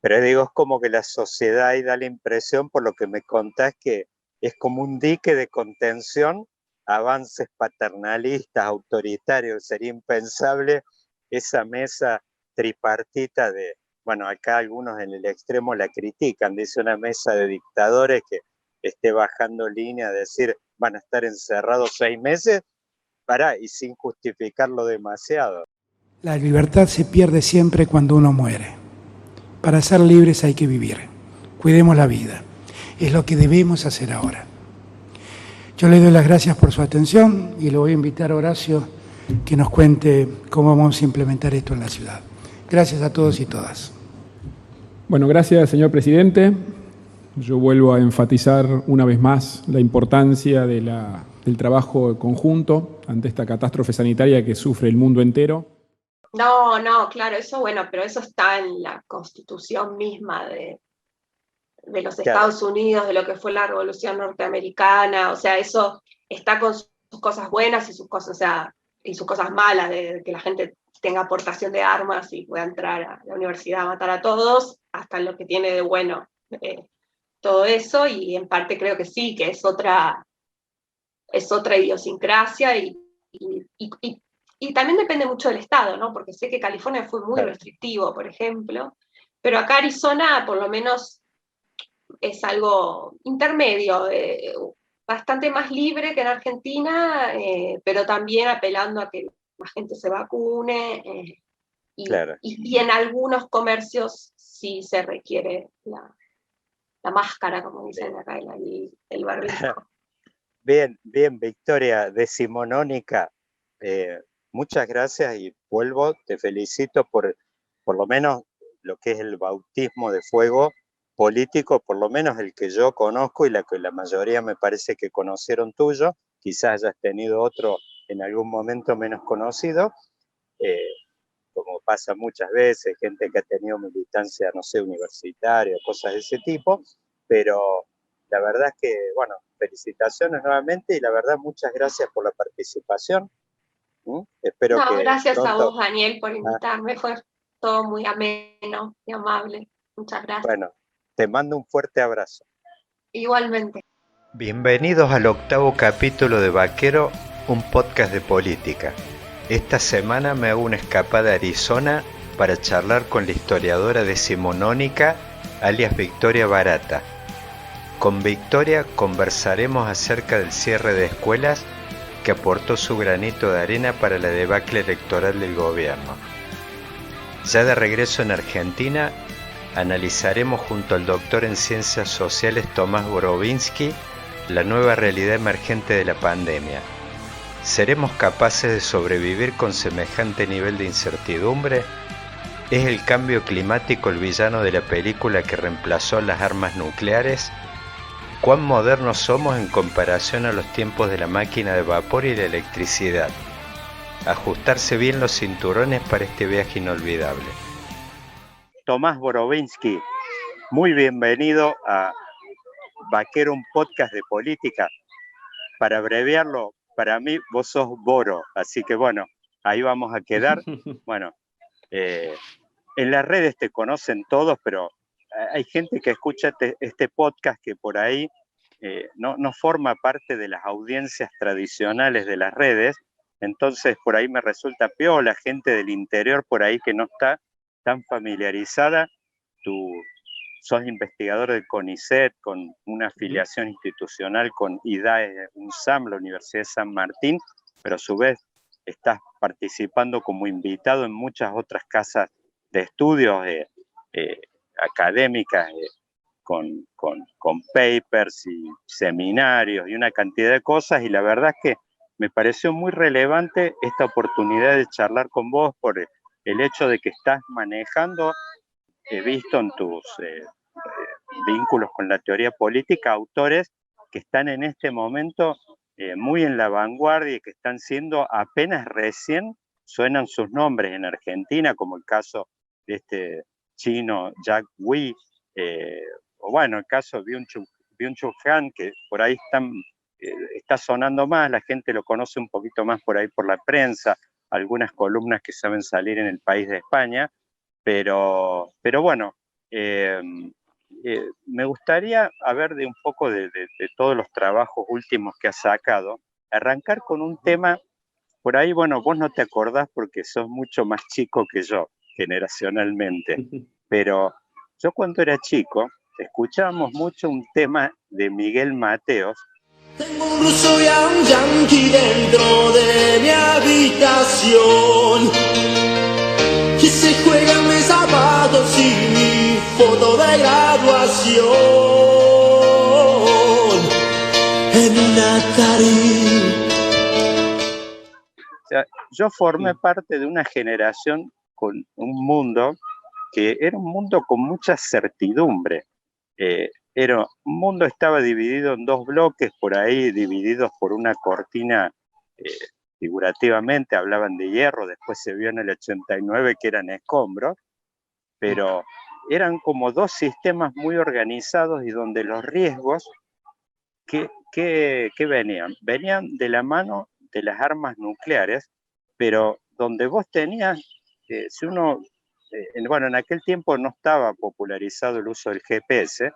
Pero digo, es como que la sociedad ahí da la impresión, por lo que me contás, que es como un dique de contención, avances paternalistas, autoritarios. Sería impensable esa mesa tripartita de, bueno, acá algunos en el extremo la critican, dice una mesa de dictadores que esté bajando línea a decir van a estar encerrados 6 meses, y sin justificarlo demasiado. La libertad se pierde siempre cuando uno muere. Para ser libres hay que vivir. Cuidemos la vida. Es lo que debemos hacer ahora. Yo le doy las gracias por su atención y le voy a invitar a Horacio que nos cuente cómo vamos a implementar esto en la ciudad. Gracias a todos y todas. Bueno, gracias, señor presidente. Yo vuelvo a enfatizar una vez más la importancia del trabajo conjunto ante esta catástrofe sanitaria que sufre el mundo entero. No, claro, eso bueno, pero eso está en la Constitución misma de los Estados Unidos, de lo que fue la Revolución Norteamericana, o sea, eso está con sus cosas buenas y sus cosas, o sea, y sus cosas malas, de que la gente tenga aportación de armas y pueda entrar a la universidad a matar a todos, hasta lo que tiene de bueno todo eso, y en parte creo que sí, que es otra idiosincrasia y también depende mucho del estado, ¿no? Porque sé que California fue muy restrictivo, por ejemplo, pero acá Arizona por lo menos es algo intermedio, bastante más libre que en Argentina, pero también apelando a que la gente se vacune, y en algunos comercios sí se requiere la máscara, como dicen acá, el barbijo. Bien, Victoria, decimonónica, muchas gracias y vuelvo, te felicito por lo menos lo que es el bautismo de fuego político, por lo menos el que yo conozco y la que la mayoría me parece que conocieron tuyo, quizás hayas tenido otro en algún momento menos conocido, como pasa muchas veces, gente que ha tenido militancia, no sé, universitaria, cosas de ese tipo, pero la verdad es que, bueno, felicitaciones nuevamente y la verdad muchas gracias por la participación. Espero que gracias pronto... a vos, Daniel, por invitarme, fue todo muy ameno y amable. Muchas gracias. Bueno, te mando un fuerte abrazo. Igualmente. Bienvenidos al 8º capítulo de Vaquero, un podcast de política. Esta semana me hago una escapada a Arizona para charlar con la historiadora decimonónica, alias Victoria Barata. Con Victoria conversaremos acerca del cierre de escuelas que aportó su granito de arena para la debacle electoral del gobierno. Ya de regreso en Argentina, analizaremos junto al doctor en Ciencias Sociales Tomás Borovinsky la nueva realidad emergente de la pandemia. ¿Seremos capaces de sobrevivir con semejante nivel de incertidumbre? ¿Es el cambio climático el villano de la película que reemplazó las armas nucleares? ¿Cuán modernos somos en comparación a los tiempos de la máquina de vapor y la electricidad? Ajustarse bien los cinturones para este viaje inolvidable. Tomás Borovinsky, muy bienvenido a Vaquero, un podcast de política. Para abreviarlo, para mí vos sos Boro, así que bueno, ahí vamos a quedar. Bueno, en las redes te conocen todos, pero hay gente que escucha este podcast que por ahí no forma parte de las audiencias tradicionales de las redes, entonces por ahí me resulta peor la gente del interior por ahí que no está tan familiarizada. Tú sos investigador del CONICET, con una afiliación institucional con IDAE, UNSAM, la Universidad de San Martín, pero a su vez estás participando como invitado en muchas otras casas de estudios académicas, con papers y seminarios y una cantidad de cosas, y la verdad es que me pareció muy relevante esta oportunidad de charlar con vos por el hecho de que estás manejando, he visto en tus vínculos con la teoría política, autores que están en este momento muy en la vanguardia y que están siendo apenas recién suenan sus nombres en Argentina, como el caso de este chino Jack Wei, o bueno, el caso de Byung-Chul Han, que por ahí está sonando más, la gente lo conoce un poquito más por ahí por la prensa, algunas columnas que saben salir en el País de España, pero bueno, me gustaría hablar de un poco de todos los trabajos últimos que has sacado, arrancar con un tema, por ahí, bueno, vos no te acordás porque sos mucho más chico que yo, generacionalmente, pero yo cuando era chico, escuchábamos mucho un tema de Miguel Mateos. Tengo un ruso y a un yanqui dentro de mi habitación, y se juegan mis zapatos y mi foto de graduación. En O sea, yo formé parte de una generación con un mundo que era un mundo con mucha certidumbre. Un mundo estaba dividido en dos bloques, por ahí divididos por una cortina, figurativamente hablaban de hierro, después se vio en el 89 que eran escombros, pero eran como dos sistemas muy organizados y donde los riesgos que venían de la mano de las armas nucleares, pero donde vos tenías, si uno, bueno, en aquel tiempo no estaba popularizado el uso del GPS,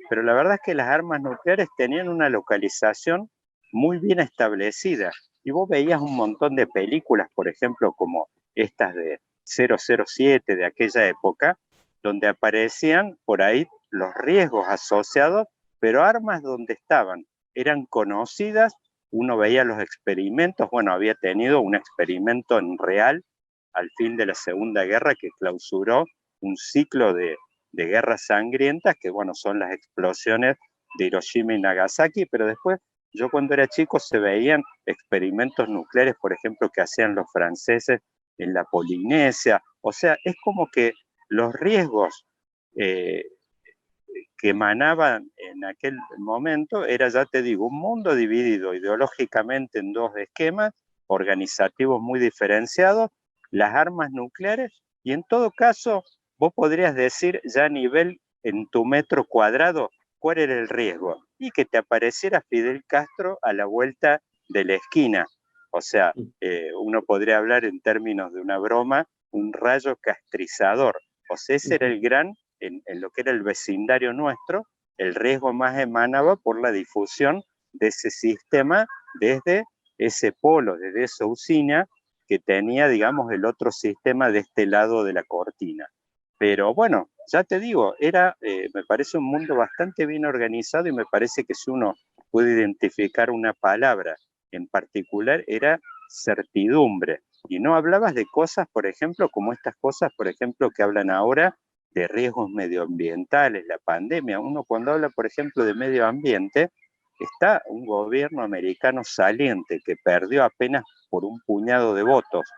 pero la verdad es que las armas nucleares tenían una localización muy bien establecida, y vos veías un montón de películas, por ejemplo, como estas de 007 de aquella época, donde aparecían por ahí los riesgos asociados, pero armas donde estaban eran conocidas, uno veía los experimentos, bueno, había tenido un experimento en real al fin de la Segunda Guerra que clausuró un ciclo de guerras sangrientas, que bueno, son las explosiones de Hiroshima y Nagasaki, pero después, yo cuando era chico se veían experimentos nucleares, por ejemplo, que hacían los franceses en la Polinesia, o sea, es como que los riesgos que emanaban en aquel momento era, ya te digo, un mundo dividido ideológicamente en dos esquemas organizativos muy diferenciados, las armas nucleares, y en todo caso vos podrías decir ya a nivel en tu metro cuadrado cuál era el riesgo, y que te apareciera Fidel Castro a la vuelta de la esquina. O sea, uno podría hablar en términos de una broma, un rayo castrizador. O sea, ese era el gran, en lo que era el vecindario nuestro, el riesgo más emanaba por la difusión de ese sistema desde ese polo, desde esa usina que tenía, digamos, el otro sistema de este lado de la cortina. Pero bueno, ya te digo, me parece un mundo bastante bien organizado, y me parece que si uno puede identificar una palabra en particular, era certidumbre. Y no hablabas de cosas, por ejemplo, como estas cosas, por ejemplo, que hablan ahora de riesgos medioambientales, la pandemia. Uno cuando habla, por ejemplo, de medio ambiente, está un gobierno americano saliente que perdió apenas por un puñado de votos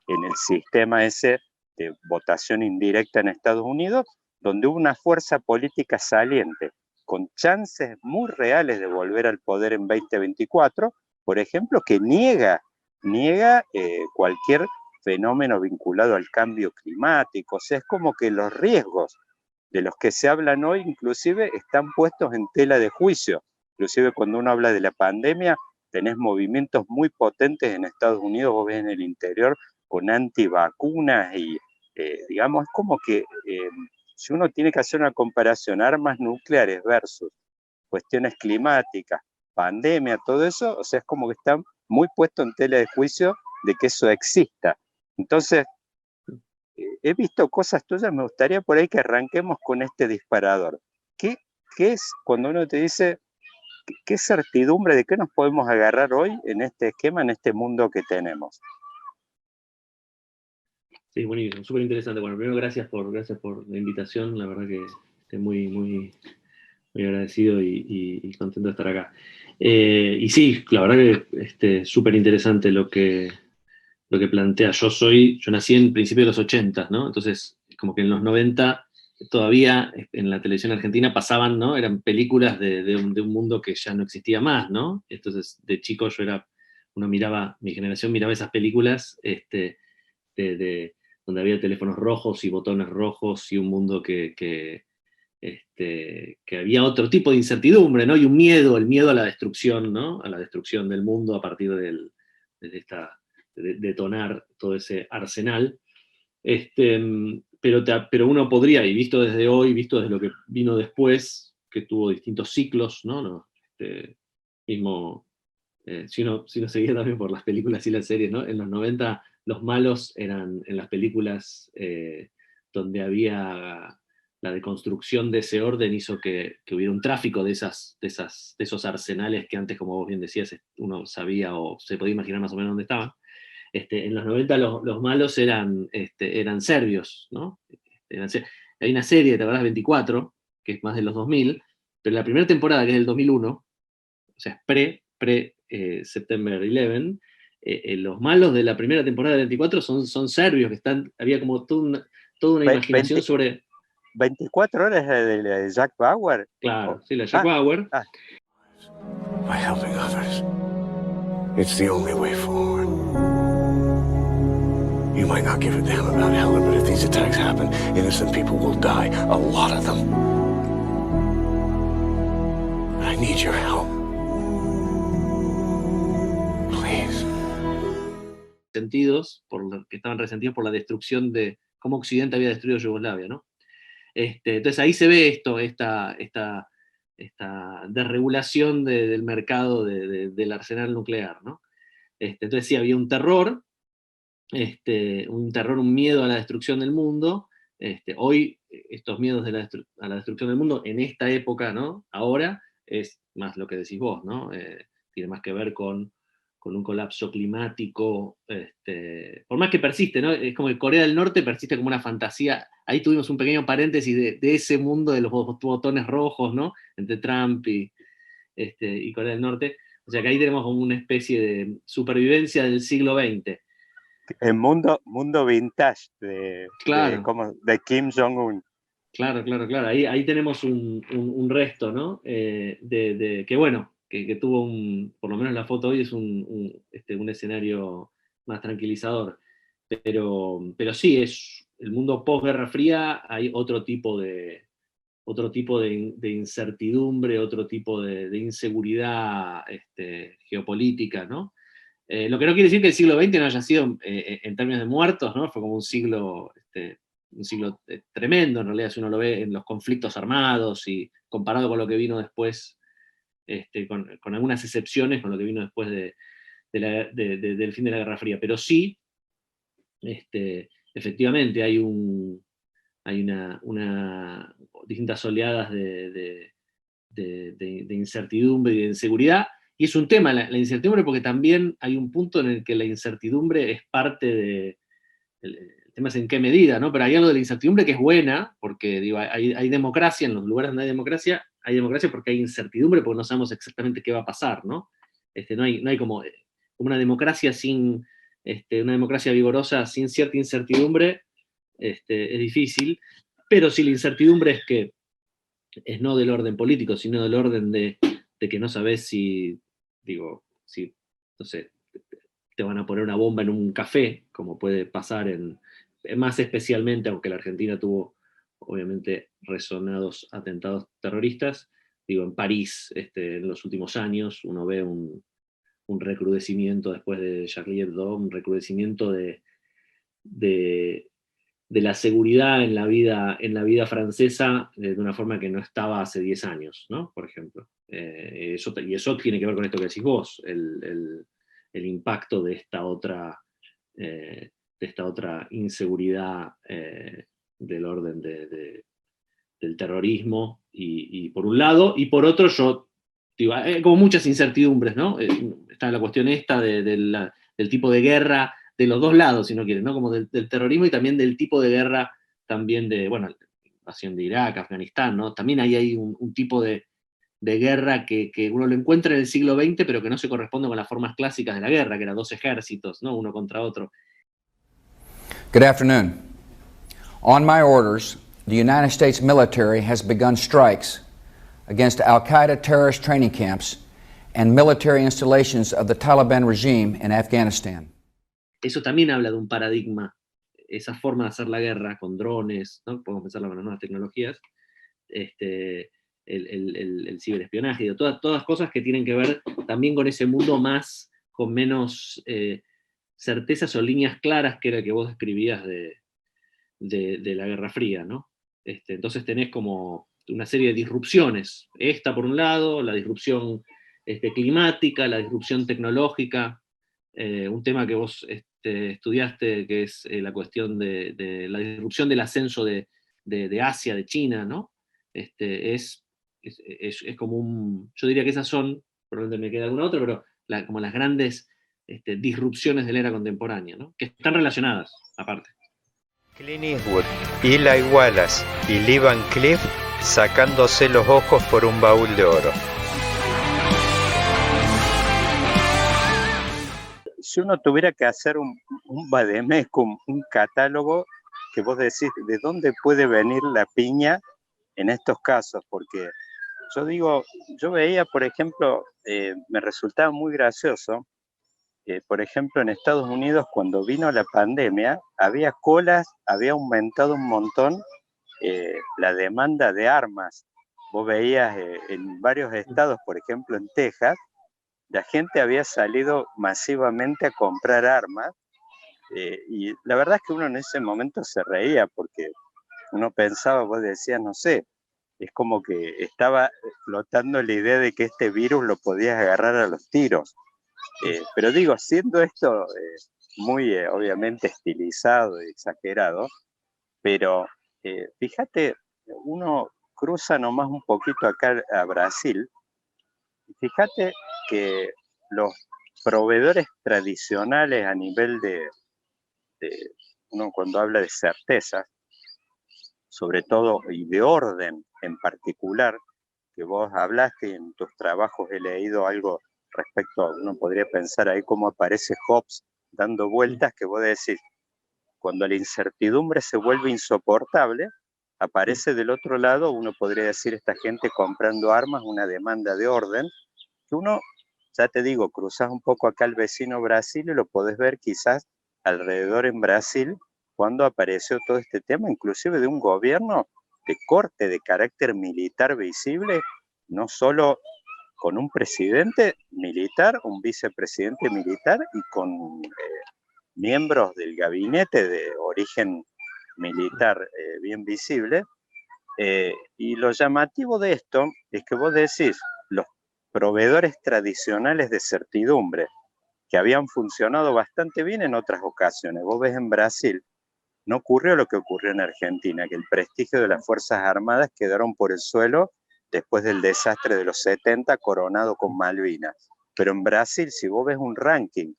en el sistema ese de votación indirecta en Estados Unidos, donde hubo una fuerza política saliente con chances muy reales de volver al poder en 2024, por ejemplo, que niega cualquier fenómeno vinculado al cambio climático. O sea, es como que los riesgos de los que se hablan hoy inclusive están puestos en tela de juicio. Inclusive cuando uno habla de la pandemia, tenés movimientos muy potentes en Estados Unidos, vos ves en el interior, con antivacunas y, digamos, es como que si uno tiene que hacer una comparación, armas nucleares versus cuestiones climáticas, pandemia, todo eso, o sea, es como que está muy puesto en tela de juicio de que eso exista. Entonces, he visto cosas tuyas, me gustaría por ahí que arranquemos con este disparador. ¿Qué es cuando uno te dice, qué certidumbre de qué nos podemos agarrar hoy en este esquema, en este mundo que tenemos? Sí, buenísimo, súper interesante. Bueno, primero gracias por la invitación, la verdad que estoy muy, muy, muy agradecido y contento de estar acá. Y sí, la verdad que súper interesante lo que plantea. Yo nací en principios de los 80, ¿no? Entonces, como que en los 90 todavía en la televisión argentina pasaban, ¿no? Eran películas de un mundo que ya no existía más, ¿no? Entonces, de chico mi generación miraba esas películas, donde había teléfonos rojos y botones rojos y un mundo que había otro tipo de incertidumbre, ¿no? Y un miedo, el miedo a la destrucción, ¿no? A la destrucción del mundo a partir de detonar todo ese arsenal. Pero uno podría, y visto desde hoy, visto desde lo que vino después, que tuvo distintos ciclos, ¿no? Mismo, si uno seguía también por las películas y las series, ¿no? En los 90 los malos eran en las películas donde había la deconstrucción de ese orden, hizo que hubiera un tráfico de esos arsenales que antes, como vos bien decías, uno sabía o se podía imaginar más o menos dónde estaban. En los 90 los malos eran serbios, ¿no? Hay una serie, ¿te acordás? 24, que es más de los 2000, pero la primera temporada, que es del 2001, o sea, es pre-September 11, los malos de la primera temporada de 24 son serbios, que había como toda una imaginación sobre... 24 horas de Jack Bauer. Claro, sí, la Jack Bauer. By helping others, it's the only way forward. You might not give a damn about Helen, but if these attacks happen, innocent people will die, a lot of them. I need your help. Please. Sentidos, que estaban resentidos por la destrucción de cómo Occidente había destruido Yugoslavia, ¿no? Entonces ahí se ve esta desregulación del mercado del arsenal nuclear, ¿no? Entonces sí, había un terror, un miedo a la destrucción del mundo. Hoy estos miedos a la destrucción del mundo, en esta época, ¿no? Ahora, es más lo que decís vos, ¿no? Tiene más que ver con un colapso climático, por más que persiste, ¿no? Es como que Corea del Norte persiste como una fantasía. Ahí tuvimos un pequeño paréntesis de ese mundo de los botones rojos, ¿no? Entre Trump y Corea del Norte. O sea que ahí tenemos como una especie de supervivencia del siglo XX. El mundo vintage Claro. de Kim Jong-un. Claro. Ahí tenemos un resto, ¿no? Que bueno, que tuvo por lo menos la foto hoy es un escenario más tranquilizador. Pero sí, es el mundo posguerra fría, hay otro tipo de incertidumbre, otro tipo de inseguridad geopolítica, ¿no? Lo que no quiere decir que el siglo XX no haya sido, en términos de muertos, ¿no? Fue como un siglo tremendo, en realidad, si uno lo ve en los conflictos armados y comparado con lo que vino después, con algunas excepciones, con lo que vino después del fin de la Guerra Fría. Pero sí, efectivamente hay distintas oleadas de incertidumbre y de inseguridad, y es un tema la incertidumbre, porque también hay un punto en el que la incertidumbre es parte el tema es en qué medida, ¿no? Pero hay algo de la incertidumbre que es buena, porque digo, hay democracia, en los lugares donde hay democracia porque hay incertidumbre, porque no sabemos exactamente qué va a pasar, ¿no? No hay como una democracia sin, una democracia vigorosa sin cierta incertidumbre, es difícil, pero si la incertidumbre es no del orden político, sino del orden de que no sabes si, no sé, te van a poner una bomba en un café, como puede pasar más especialmente, aunque la Argentina tuvo, obviamente, resonados atentados terroristas, en París, en los últimos años, uno ve un recrudecimiento después de Charlie Hebdo, un recrudecimiento de la seguridad en la vida francesa de una forma que no estaba hace 10 años, ¿no? Por ejemplo. Y eso tiene que ver con esto que decís vos, el impacto de esta otra inseguridad del orden del terrorismo, y por un lado, y por otro hay como muchas incertidumbres, ¿no? Está la cuestión esta del tipo de guerra de los dos lados, si no quieren, ¿no? Como del terrorismo, y también del tipo de guerra, también la invasión de Irak, Afganistán, ¿no? También ahí hay un tipo de guerra que uno lo encuentra en el siglo XX, pero que no se corresponde con las formas clásicas de la guerra, que eran dos ejércitos, ¿no? Uno contra otro. Good afternoon. On my orders, the United States military has begun strikes against Al-Qaeda terrorist training camps and military installations of the Taliban regime in Afghanistan. Eso también habla de un paradigma, esa forma de hacer la guerra con drones, ¿no? Podemos pensarlo con las nuevas tecnologías, el ciberespionaje, todas cosas que tienen que ver también con ese mundo con menos certezas o líneas claras, que era el que vos describías de la Guerra Fría, ¿no? Entonces tenés como una serie de disrupciones, esta por un lado, la disrupción climática, la disrupción tecnológica, un tema que vos estudiaste, que es la cuestión de la disrupción del ascenso de Asia, de China, ¿no? Es como yo diría que esas son, probablemente me queda alguna otra, pero como las grandes disrupciones de la era contemporánea, ¿no? Que están relacionadas, aparte. Clint Eastwood, Eli Wallace y Lee Van Cleef sacándose los ojos por un baúl de oro. si uno tuviera que hacer un vademecum, un catálogo, que vos decís, ¿de dónde puede venir la piña en estos casos? Porque yo veía, por ejemplo, me resultaba muy gracioso, por ejemplo, en Estados Unidos, cuando vino la pandemia, había colas, había aumentado un montón la demanda de armas. Vos veías en varios estados, por ejemplo en Texas, la gente había salido masivamente a comprar armas, y la verdad es que uno en ese momento se reía, porque uno pensaba, vos decías, no sé, es como que estaba flotando la idea de que este virus lo podías agarrar a los tiros. Pero digo, siendo esto muy obviamente estilizado y exagerado, pero fíjate, uno cruza nomás un poquito acá a Brasil, y fíjate que los proveedores tradicionales a nivel de uno cuando habla de certeza, sobre todo, y de orden en particular, que vos hablaste y en tus trabajos he leído algo respecto a, uno podría pensar ahí cómo aparece Hobbes dando vueltas, que vos decís, cuando la incertidumbre se vuelve insoportable, aparece del otro lado, uno podría decir, esta gente comprando armas, una demanda de orden, que uno, ya te digo, cruzás un poco acá al vecino Brasil y lo podés ver quizás alrededor en Brasil, cuando apareció todo este tema, inclusive de un gobierno de corte de carácter militar visible, no solo con un presidente militar, un vicepresidente militar y con miembros del gabinete de origen militar bien visible. Y lo llamativo de esto es que vos decís, los proveedores tradicionales de certidumbre, que habían funcionado bastante bien en otras ocasiones. Vos ves en Brasil, no ocurrió lo que ocurrió en Argentina, que el prestigio de las Fuerzas Armadas quedaron por el suelo después del desastre de los 70, coronado con Malvinas. Pero en Brasil, si vos ves un ranking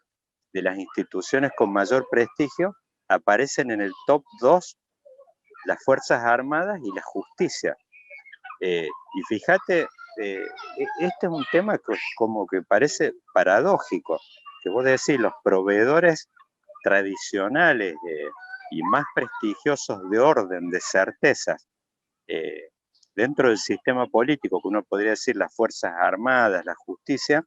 de las instituciones con mayor prestigio, aparecen en el top 2 las Fuerzas Armadas y la justicia. Y fíjate, este es un tema que como que parece paradójico, que vos decís, los proveedores tradicionales y más prestigiosos de orden, de certezas, dentro del sistema político, que uno podría decir las Fuerzas Armadas, la justicia,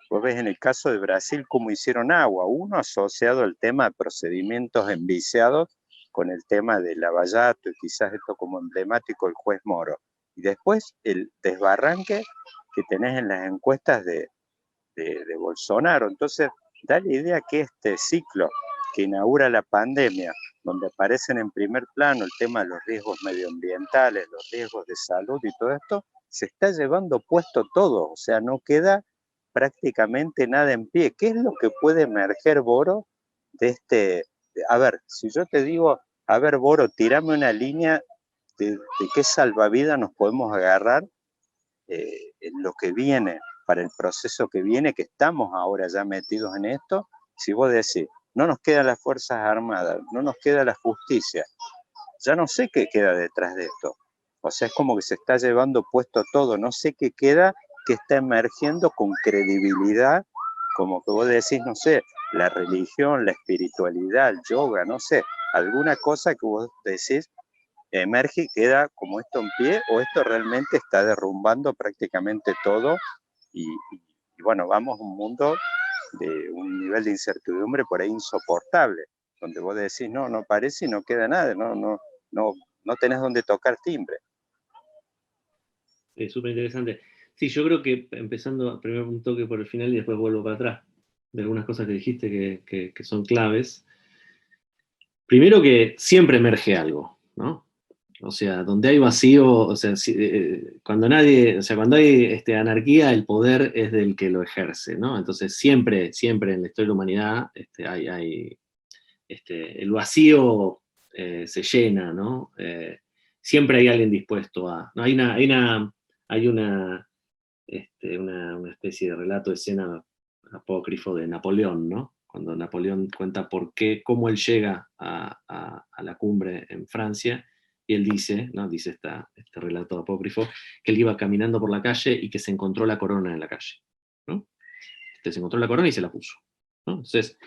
vos ves en el caso de Brasil cómo hicieron agua, uno asociado al tema de procedimientos enviciados con el tema del Lavallato y quizás esto como emblemático el juez Moro. Y después el desbarranque que tenés en las encuestas de Bolsonaro. Entonces, da la idea que este ciclo que inaugura la pandemia, donde aparecen en primer plano el tema de los riesgos medioambientales, los riesgos de salud y todo esto, se está llevando puesto todo, o sea, no queda prácticamente nada en pie. ¿Qué es lo que puede emerger, Boro, de este? A ver, si yo te digo, a ver, Boro, tirame una línea de qué salvavidas nos podemos agarrar en lo que viene, para el proceso que viene, que estamos ahora ya metidos en esto. Si vos decís, no nos quedan las Fuerzas Armadas, no nos queda la justicia, ya no sé qué queda detrás de esto. O sea, es como que se está llevando puesto todo, no sé qué queda, que está emergiendo con credibilidad, como que vos decís, no sé, la religión, la espiritualidad, el yoga, no sé, alguna cosa que vos decís emerge y queda como esto en pie, o esto realmente está derrumbando prácticamente todo y bueno, vamos a un mundo de un nivel de incertidumbre por ahí insoportable, donde vos decís, no parece y no queda nada, no tenés donde tocar timbre. Súper interesante. Sí, yo creo que empezando primero un toque por el final y después vuelvo para atrás, de algunas cosas que dijiste que son claves. Primero que siempre emerge algo, ¿no? O sea, donde hay vacío, o sea, cuando hay anarquía, el poder es del que lo ejerce, ¿no? Entonces siempre en la historia de la humanidad hay el vacío se llena, ¿no? Siempre hay alguien dispuesto a. ¿No? Hay una especie de relato de escena apócrifo de Napoleón, ¿no? Cuando Napoleón cuenta cómo él llega a la cumbre en Francia, y él dice, ¿no? Dice este relato apócrifo, que él iba caminando por la calle y que se encontró la corona en la calle, ¿no? Se encontró la corona y se la puso. ¿no? Entonces,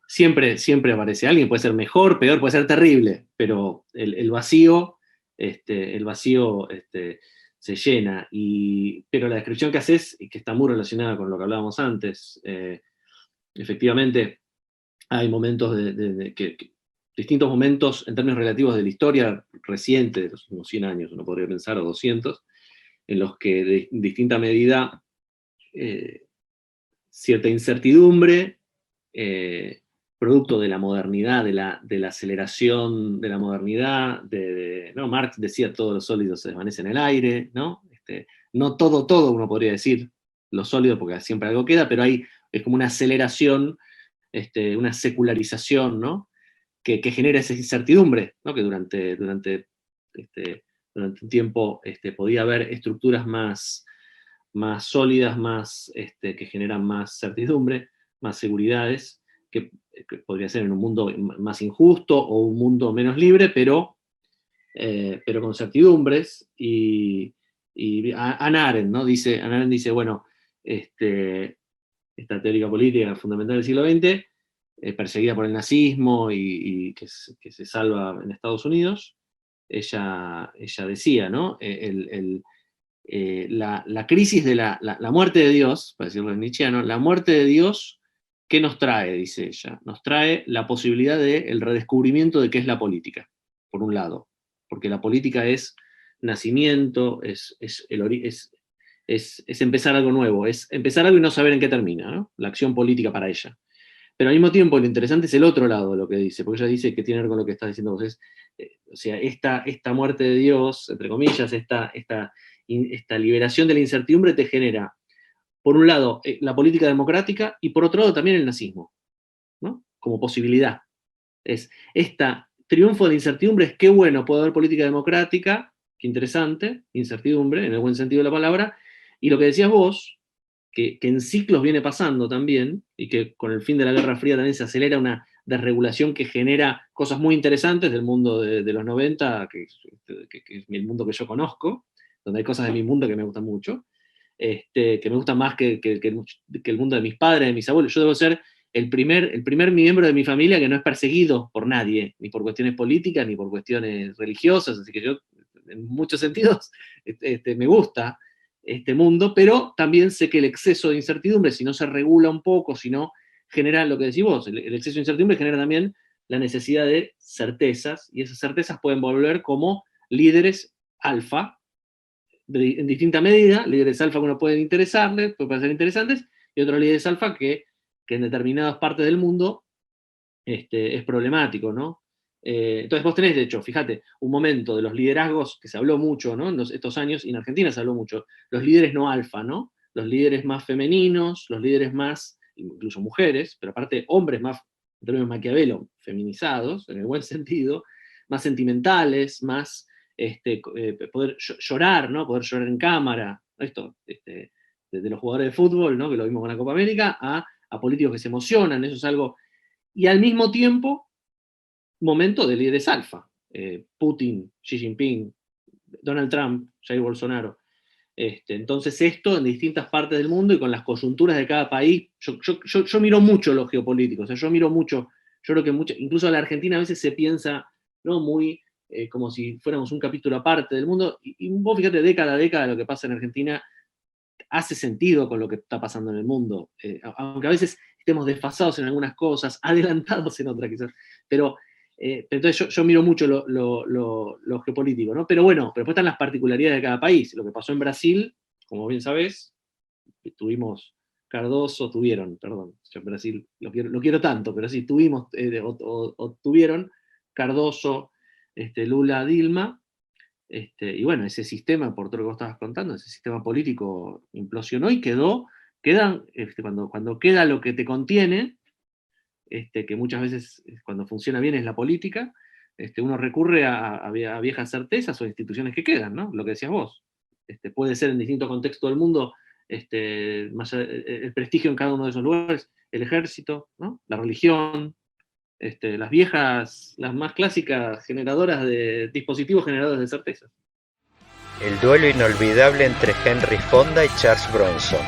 siempre aparece alguien, puede ser mejor, peor, puede ser terrible, pero el vacío se llena. Pero la descripción que haces, y que está muy relacionada con lo que hablábamos antes, efectivamente hay momentos distintos momentos en términos relativos de la historia reciente, de los últimos 100 años, uno podría pensar, o 200, en los que en distinta medida cierta incertidumbre, producto de la modernidad, de la aceleración de la modernidad, ¿no? Marx decía todos los sólidos se desvanecen en el aire, ¿no? No todo uno podría decir, lo sólido, porque siempre algo queda, pero es como una aceleración, una secularización, ¿no? Que genera esa incertidumbre, ¿no? Que durante un tiempo podía haber estructuras más sólidas, que generan más certidumbre, más seguridades, que podría ser en un mundo más injusto o un mundo menos libre, pero con certidumbres. Y Hannah Arendt, ¿no? Hannah Arendt dice, bueno, esta teórica política fundamental del siglo XX, perseguida por el nazismo y que se salva en Estados Unidos, ella decía, ¿no? La crisis de la muerte de Dios, para decirlo en nietzscheano, la muerte de Dios, ¿qué nos trae? Dice ella. Nos trae la posibilidad del redescubrimiento de qué es la política, por un lado, porque la política es nacimiento, es empezar algo nuevo, es empezar algo y no saber en qué termina, ¿no? La acción política para ella. Pero al mismo tiempo lo interesante es el otro lado de lo que dice, porque ella dice que tiene que ver con lo que estás diciendo vos, o sea, esta muerte de Dios, entre comillas, esta liberación de la incertidumbre te genera, por un lado, la política democrática, y por otro lado también el nazismo, ¿no? Como posibilidad. Es triunfo de la incertidumbre, es qué bueno puede haber política democrática, qué interesante, incertidumbre, en el buen sentido de la palabra, y lo que decías vos, que en ciclos viene pasando también, y que con el fin de la Guerra Fría también se acelera una desregulación que genera cosas muy interesantes del mundo de los 90, que es el mundo que yo conozco, donde hay cosas de mi mundo que me gustan mucho, que me gustan más que el mundo de mis padres, de mis abuelos. Yo debo ser el primer miembro de mi familia que no es perseguido por nadie, ni por cuestiones políticas, ni por cuestiones religiosas, así que yo, en muchos sentidos, me gusta este mundo, pero también sé que el exceso de incertidumbre, si no se regula un poco, si no genera lo que decís vos, el exceso de incertidumbre genera también la necesidad de certezas, y esas certezas pueden volver como líderes alfa, en distinta medida, líderes alfa que uno pueden interesarles, pueden ser interesantes, y otros líderes alfa que en determinadas partes del mundo es problemático, ¿no? Entonces vos tenés, de hecho, fíjate, un momento de los liderazgos que se habló mucho, ¿no? En estos años, y en Argentina se habló mucho, los líderes no alfa, ¿no? Los líderes más femeninos, los líderes más, incluso mujeres, pero aparte hombres más, en términos Maquiavelo, feminizados, en el buen sentido, más sentimentales, más poder llorar, ¿no? Poder llorar en cámara, esto, desde los jugadores de fútbol, ¿no? Que lo vimos con la Copa América, a políticos que se emocionan, eso es algo, y al mismo tiempo, momento de líderes alfa, Putin, Xi Jinping, Donald Trump, Jair Bolsonaro. Entonces esto en distintas partes del mundo y con las coyunturas de cada país, yo miro mucho lo geopolítico, o sea, yo miro mucho, yo creo que incluso a la Argentina a veces se piensa, ¿no? Muy como si fuéramos un capítulo aparte del mundo, y vos fíjate, década a década lo que pasa en Argentina hace sentido con lo que está pasando en el mundo, aunque a veces estemos desfasados en algunas cosas, adelantados en otras quizás, pero entonces yo miro mucho lo geopolítico, ¿no? Pero bueno, pero después están las particularidades de cada país. Lo que pasó en Brasil, como bien sabés, tuvieron, perdón, yo en Brasil lo quiero tanto, pero sí, tuvieron Cardoso, Lula, Dilma, y bueno, ese sistema, por todo lo que vos estabas contando, ese sistema político implosionó y quedan, cuando queda lo que te contiene, que muchas veces cuando funciona bien es la política, uno recurre a viejas certezas o instituciones que quedan, ¿no? Lo que decías vos. Puede ser en distintos contextos del mundo, el prestigio en cada uno de esos lugares, el ejército, ¿no? La religión, las más clásicas generadoras de dispositivos generadores de certezas. El duelo inolvidable entre Henry Fonda y Charles Bronson.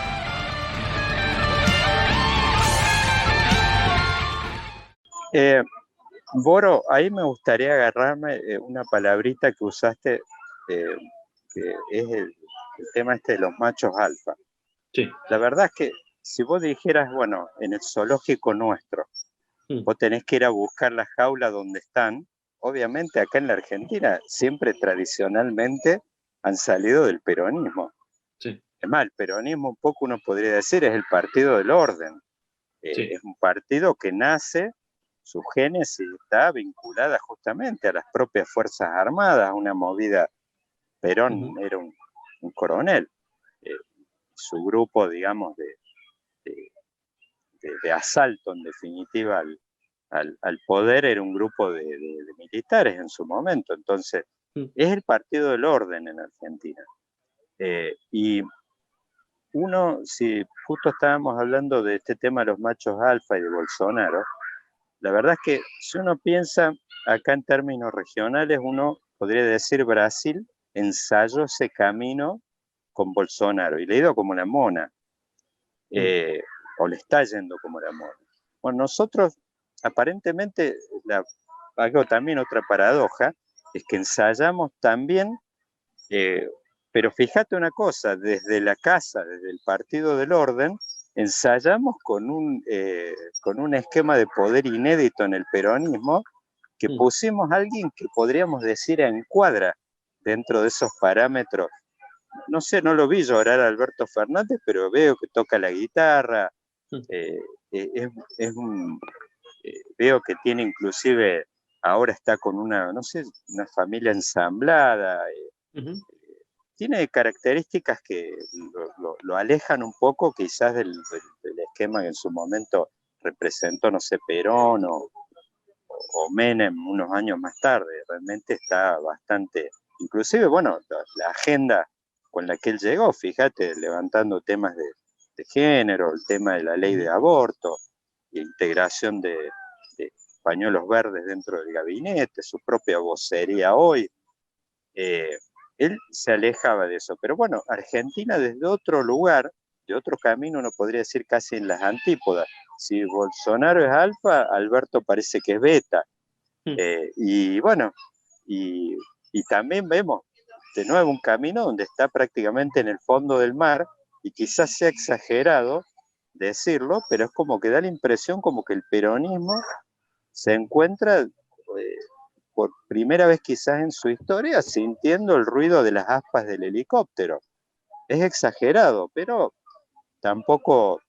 Boro, ahí me gustaría agarrarme una palabrita que usaste, que es el tema este de los machos alfa. Sí. La verdad es que si vos dijeras, bueno, en el zoológico nuestro, vos tenés que ir a buscar la jaula donde están, obviamente acá en la Argentina siempre tradicionalmente han salido del peronismo. Sí. Es más, el peronismo un poco uno podría decir es el partido del orden. Sí. Es un partido que nace, su génesis está vinculada justamente a las propias Fuerzas Armadas, una movida. Perón era un coronel. Su grupo, digamos, de asalto, en definitiva, al poder era un grupo de militares en su momento. Entonces, es el partido del orden en Argentina. Y uno, si justo estábamos hablando de este tema de los machos alfa y de Bolsonaro, la verdad es que si uno piensa acá en términos regionales, uno podría decir Brasil ensayó ese camino con Bolsonaro y le ha ido como la mona, o le está yendo como la mona. Bueno, nosotros aparentemente, hago también otra paradoja, es que ensayamos también, pero fíjate una cosa, desde la casa, desde el Partido del Orden, ensayamos con un esquema de poder inédito en el peronismo, que pusimos a alguien que podríamos decir encuadra dentro de esos parámetros. No sé, no lo vi llorar a Alberto Fernández, pero veo que toca la guitarra, veo que tiene inclusive, ahora está con una, no sé, una familia ensamblada, tiene características que lo alejan un poco quizás del esquema que en su momento representó, no sé, Perón o Menem unos años más tarde. Realmente está bastante, inclusive, bueno, la agenda con la que él llegó, fíjate, levantando temas de género, el tema de la ley de aborto, la integración de pañuelos verdes dentro del gabinete, su propia vocería hoy. Él se alejaba de eso. Pero bueno, Argentina desde otro lugar, de otro camino, uno podría decir casi en las antípodas. Si Bolsonaro es alfa, Alberto parece que es beta. Y bueno, y también vemos de nuevo un camino donde está prácticamente en el fondo del mar, y quizás sea exagerado decirlo, pero es como que da la impresión como que el peronismo se encuentra por primera vez quizás en su historia sintiendo el ruido de las aspas del helicóptero. Es exagerado, pero tampoco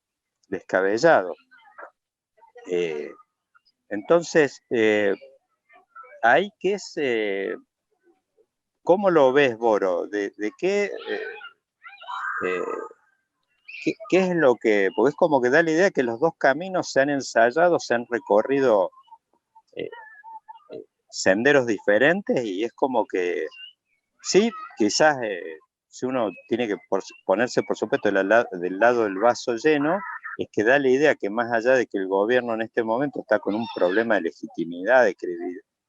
descabellado. Entonces, hay que ¿cómo lo ves, Boro? ¿De qué es lo que...? Porque es como que da la idea que los dos caminos se han ensayado, se han recorrido senderos diferentes, y es como que, sí, quizás si uno tiene que ponerse, por supuesto, del lado del vaso lleno, es que da la idea que más allá de que el gobierno en este momento está con un problema de legitimidad, de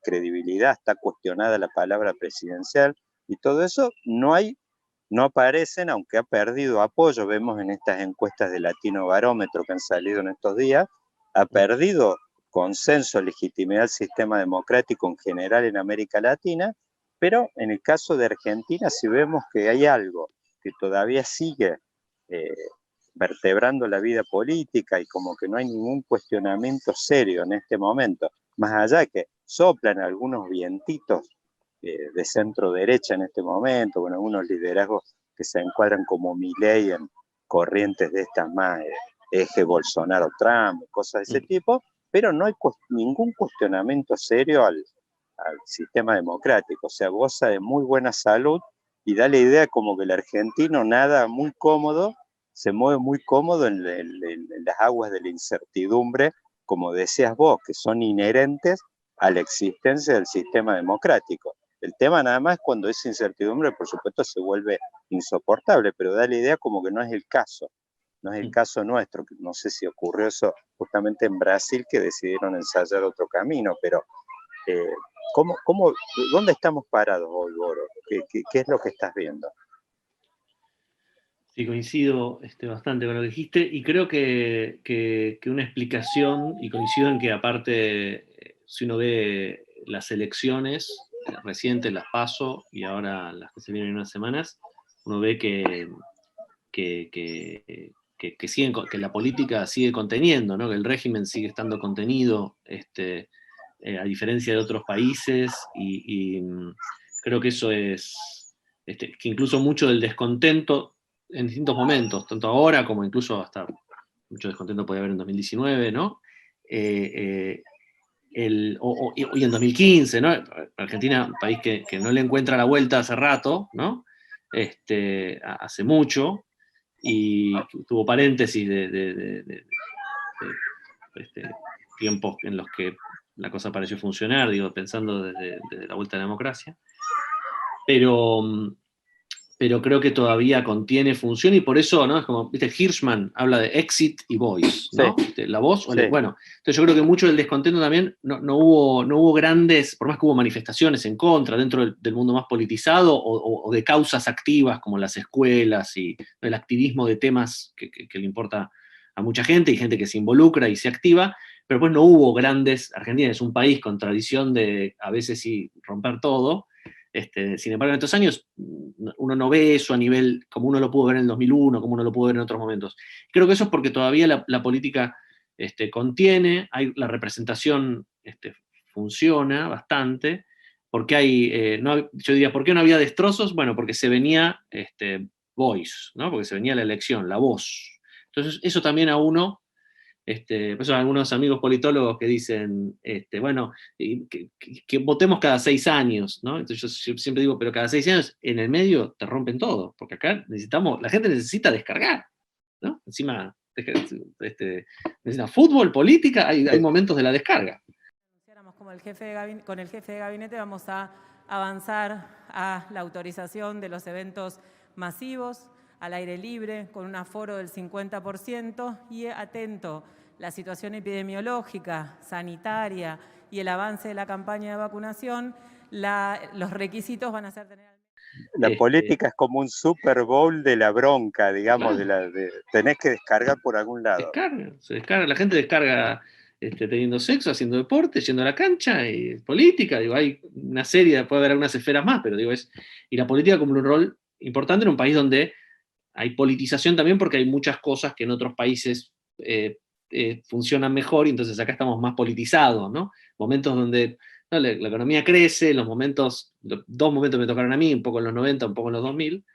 credibilidad, está cuestionada la palabra presidencial, y todo eso no aparecen, aunque ha perdido apoyo. Vemos en estas encuestas de Latino Barómetro que han salido en estos días, ha perdido consenso, legitimidad del sistema democrático en general en América Latina, pero en el caso de Argentina sí vemos que hay algo que todavía sigue vertebrando la vida política, y como que no hay ningún cuestionamiento serio en este momento, más allá de que soplan algunos vientitos de centro derecha en este momento, con algunos liderazgos que se encuadran como Milei en corrientes de estas más eje Bolsonaro-Trump, cosas de ese tipo, pero no hay ningún cuestionamiento serio al sistema democrático. O sea, goza de muy buena salud, y da la idea como que el argentino nada muy cómodo, se mueve muy cómodo en las aguas de la incertidumbre, como decías vos, que son inherentes a la existencia del sistema democrático. El tema nada más cuando esa incertidumbre, por supuesto, se vuelve insoportable, pero da la idea como que no es el caso. No es el caso nuestro. No sé si ocurrió eso justamente en Brasil, que decidieron ensayar otro camino, pero ¿dónde estamos parados hoy, Boro? ¿Qué es lo que estás viendo? Sí, coincido bastante con lo que dijiste, y creo que una explicación, y coincido en que aparte, si uno ve las elecciones recientes, las PASO, y ahora las que se vienen en unas semanas, uno ve que la política sigue conteniendo, ¿no? Que el régimen sigue estando contenido, a diferencia de otros países, creo que eso es, que incluso mucho del descontento en distintos momentos, tanto ahora como incluso hasta mucho descontento podía haber en 2019, ¿no? Y en 2015, ¿no? Argentina, un país que no le encuentra la vuelta hace rato, ¿no? Hace mucho, y tuvo paréntesis de tiempos en los que la cosa pareció funcionar, digo, pensando desde la vuelta a la democracia, pero creo que todavía contiene función, y por eso, ¿no? Es como, viste, Hirschman habla de exit y voice, ¿no? Sí. La voz, Sí. Bueno, entonces yo creo que mucho del descontento también no hubo grandes, por más que hubo manifestaciones en contra dentro del mundo más politizado, o de causas activas como las escuelas y el activismo de temas que le importa a mucha gente, y gente que se involucra y se activa, pero pues no hubo grandes. Argentina es un país con tradición de a veces sí romper todo. Sin embargo, en estos años uno no ve eso a nivel como uno lo pudo ver en el 2001, como uno lo pudo ver en otros momentos. Creo que eso es porque todavía la política contiene, la representación funciona bastante, porque hay, yo diría, ¿por qué no había destrozos? Bueno, porque se venía voice, ¿no? Porque se venía la elección, la voz. Entonces, eso también a uno. Por eso hay algunos amigos politólogos que dicen, bueno, que votemos cada 6 años, ¿no? Entonces yo siempre digo, pero cada 6 años en el medio te rompen todo, porque acá la gente necesita descargar, ¿no? Encima, necesita fútbol, política, hay momentos de la descarga. Con el jefe de gabinete vamos a avanzar a la autorización de los eventos masivos, al aire libre, con un aforo del 50%, y atento la situación epidemiológica, sanitaria y el avance de la campaña de vacunación, los requisitos van a ser tener... La política es como un Super Bowl de la bronca, digamos, Claro. Tenés que descargar por algún lado. Se descarga, la gente descarga teniendo sexo, haciendo deporte, yendo a la cancha, y política, digo, hay una serie, puede haber algunas esferas más, pero digo, y la política como un rol importante en un país donde hay politización también, porque hay muchas cosas que en otros países funcionan mejor, y entonces acá estamos más politizados, ¿no? Momentos donde la economía crece, dos momentos me tocaron a mí, un poco en los 90, un poco en los 2000,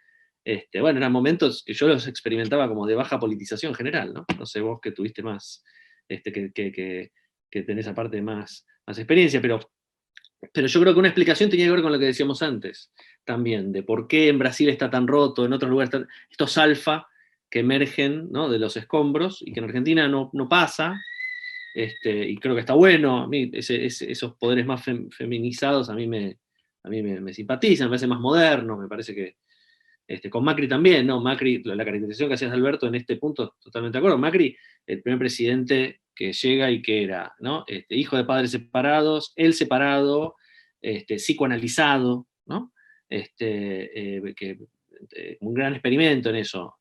bueno, eran momentos que yo los experimentaba como de baja politización general, ¿no? No sé vos que tuviste más, que tenés aparte más experiencia, pero yo creo que una explicación tenía que ver con lo que decíamos antes, también, de por qué en Brasil está tan roto, en otros lugares estos alfa que emergen, ¿no? De los escombros, y que en Argentina no pasa, y creo que está bueno. A mí esos poderes más feminizados a mí me simpatizan, me parece más moderno, me parece que con Macri también, ¿no? Macri, la caracterización que hacías de Alberto en este punto, totalmente de acuerdo. Macri, el primer presidente que llega y que era, ¿no? Hijo de padres separados, él separado, psicoanalizado, ¿no? Un gran experimento en eso.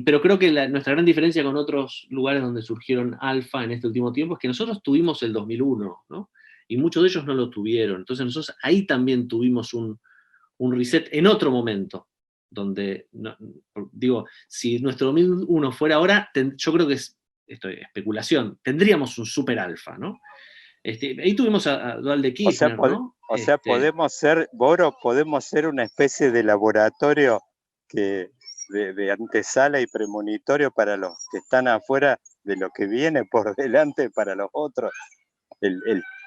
Pero creo que nuestra gran diferencia con otros lugares donde surgieron alfa en este último tiempo es que nosotros tuvimos el 2001, ¿no? Y muchos de ellos no lo tuvieron. Entonces nosotros ahí también tuvimos un reset en otro momento, donde, digo, si nuestro 2001 fuera ahora, yo creo que esto es especulación, tendríamos un super alfa, ¿no? Ahí tuvimos a Dualde Kirchner, ¿no? O sea, podemos ser una especie de laboratorio de antesala y premonitorio para los que están afuera de lo que viene por delante para los otros.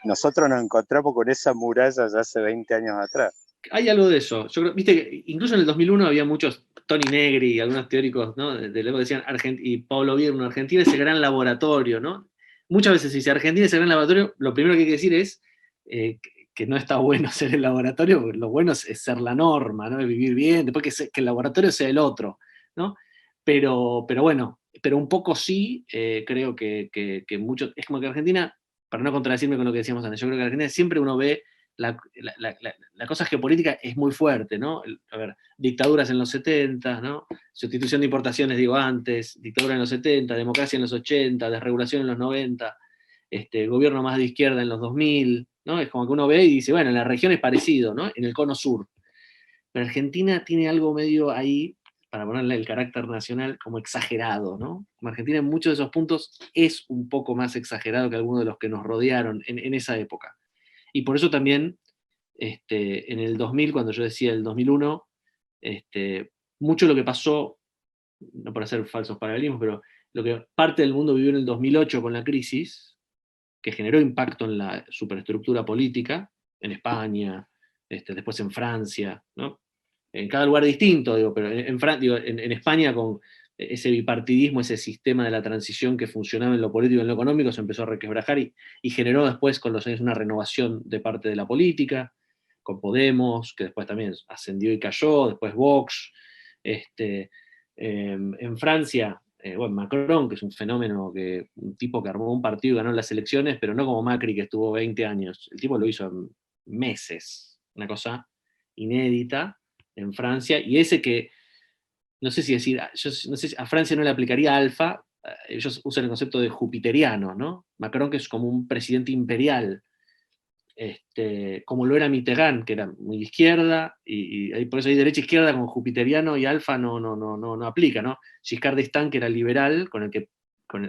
Nosotros nos encontramos con esa muralla ya hace 20 años atrás. Hay algo de eso. Yo creo, viste que incluso en el 2001 había muchos, Tony Negri y algunos teóricos, ¿no? Luego decían, y Pablo Birno, Argentina es el gran laboratorio, ¿no? Muchas veces, si dice Argentina es el gran laboratorio, lo primero que hay que decir es que no está bueno ser el laboratorio, porque lo bueno es ser la norma, ¿no? Es vivir bien, después que el laboratorio sea el otro, ¿no? Pero bueno, pero un poco sí, creo que mucho, es como que Argentina, para no contradecirme con lo que decíamos antes, yo creo que Argentina siempre uno ve la cosa geopolítica es muy fuerte, ¿no? A ver, dictaduras en los 70, ¿no? Sustitución de importaciones, digo antes, dictadura en los 70, democracia en los 80, desregulación en los 90, gobierno más de izquierda en los 2000, ¿no? Es como que uno ve y dice, bueno, en la región es parecido, ¿no? En el cono sur. Pero Argentina tiene algo medio ahí, para ponerle el carácter nacional, como exagerado, ¿no? Como Argentina en muchos de esos puntos es un poco más exagerado que algunos de los que nos rodearon en esa época. Y por eso también, en el 2000, cuando yo decía el 2001, mucho de lo que pasó, no para hacer falsos paralelismos, pero lo que parte del mundo vivió en el 2008 con la crisis, que generó impacto en la superestructura política, en España, después en Francia, ¿no? En cada lugar distinto, digo, pero en España con ese bipartidismo, ese sistema de la transición que funcionaba en lo político y en lo económico, se empezó a requebrajar y generó después con los años una renovación de parte de la política, con Podemos, que después también ascendió y cayó, después Vox. En Francia, bueno, Macron, que es un fenómeno, un tipo que armó un partido y ganó las elecciones, pero no como Macri, que estuvo 20 años. El tipo lo hizo en meses, una cosa inédita en Francia, y ese que, no sé si decir, yo no sé si a Francia no le aplicaría alfa, ellos usan el concepto de jupiteriano, ¿no? Macron, que es como un presidente imperial, como lo era Mitterrand, que era muy izquierda, y por eso hay derecha izquierda con jupiteriano y alfa no aplica, ¿no? Giscard d'Estaing, que era liberal,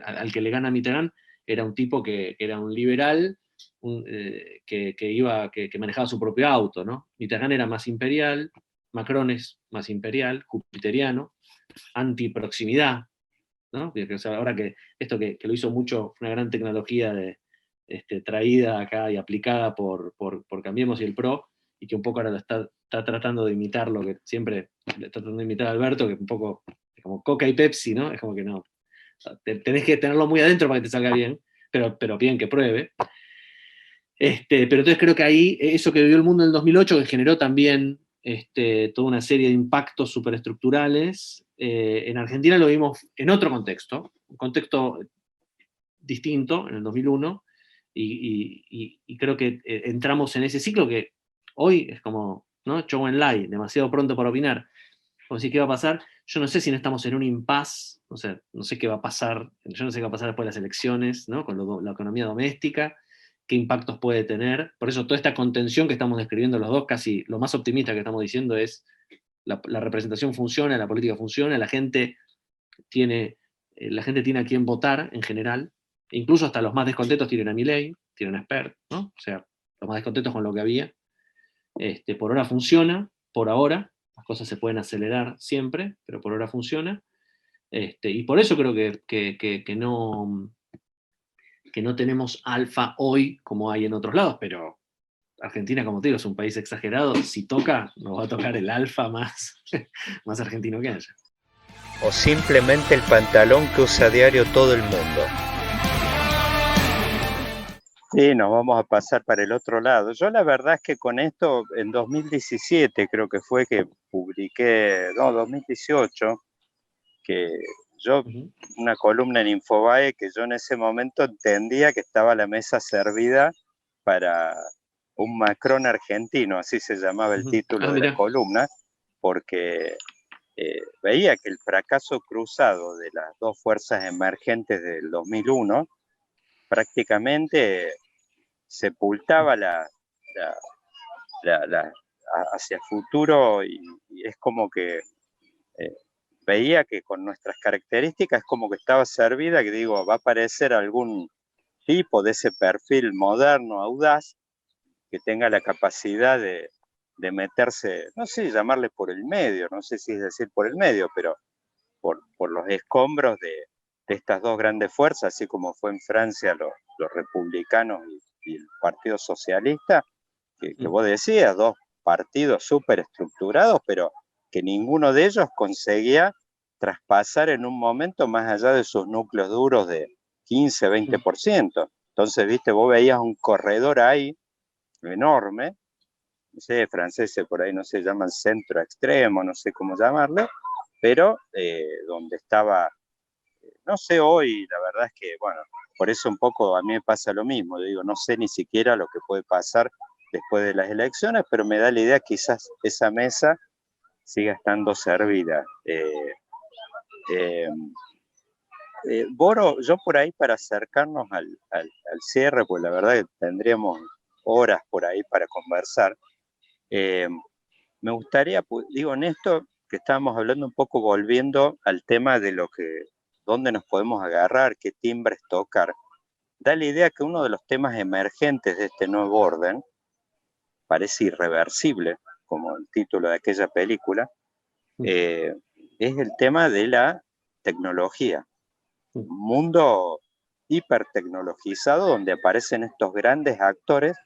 al que le gana Mitterrand, era un tipo que era un liberal, que manejaba su propio auto, ¿no? Mitterrand era más imperial, Macron es más imperial, jupiteriano, antiproximidad, ¿no? O sea, ahora que esto que lo hizo mucho, una gran tecnología traída acá y aplicada por Cambiemos y el PRO, y que un poco ahora lo está tratando de imitar lo que siempre está tratando de imitar a Alberto, que un poco es como Coca y Pepsi, ¿no? Es como que no. O sea, tenés que tenerlo muy adentro para que te salga bien, pero bien que pruebe. Pero entonces creo que ahí, eso que vivió el mundo en el 2008, que generó también toda una serie de impactos superestructurales, en Argentina lo vimos en otro contexto, un contexto distinto, en el 2001, y creo que entramos en ese ciclo que hoy es como, ¿no? Chou en lai, demasiado pronto para opinar. Como decir, ¿qué va a pasar? Yo no sé si no estamos en un impasse, o sea, no sé qué va a pasar, yo no sé qué va a pasar después de las elecciones, ¿no? Con la economía doméstica, qué impactos puede tener. Por eso toda esta contención que estamos describiendo los dos, casi lo más optimista que estamos diciendo es la representación funciona, la política funciona, la gente tiene a quien votar en general, incluso hasta los más descontentos tienen a Milei, tienen a Spert, ¿no? O sea, los más descontentos con lo que había. Por ahora funciona, por ahora, las cosas se pueden acelerar siempre, pero por ahora funciona. Y por eso creo que no tenemos alfa hoy como hay en otros lados, pero Argentina, como te digo, es un país exagerado. Si toca, nos va a tocar el alfa más, más argentino que haya. O simplemente el pantalón que usa a diario todo el mundo. Sí, nos vamos a pasar para el otro lado. Yo la verdad es que con esto, en 2017 creo que fue que publiqué, no, 2018, que yo, una columna en Infobae, que yo en ese momento entendía que estaba la mesa servida para un Macron argentino, así se llamaba el título de la columna, porque veía que el fracaso cruzado de las dos fuerzas emergentes del 2001 prácticamente sepultaba hacia el futuro, y es como que veía que con nuestras características como que estaba servida, que digo, va a aparecer algún tipo de ese perfil moderno, audaz, que tenga la capacidad de meterse, no sé, llamarle por el medio, no sé si es decir por el medio, pero por los escombros de estas dos grandes fuerzas, así como fue en Francia los republicanos y el Partido Socialista, que vos decías, dos partidos súper estructurados, pero que ninguno de ellos conseguía traspasar en un momento más allá de sus núcleos duros de 15, 20%. Entonces, viste, vos veías un corredor ahí enorme, no sé, franceses por ahí no se llaman centro extremo, no sé cómo llamarle, pero donde estaba, no sé hoy, la verdad es que, bueno, por eso un poco a mí me pasa lo mismo, yo digo, no sé ni siquiera lo que puede pasar después de las elecciones, pero me da la idea que quizás esa mesa siga estando servida. Boro, yo por ahí para acercarnos al cierre, pues la verdad que tendríamos horas por ahí para conversar, me gustaría, pues, digo, en esto que estábamos hablando un poco, volviendo al tema de dónde nos podemos agarrar, qué timbres tocar, da la idea que uno de los temas emergentes de este nuevo orden, parece irreversible, como el título de aquella película, es el tema de la tecnología. Un mundo hipertecnologizado donde aparecen estos grandes actores,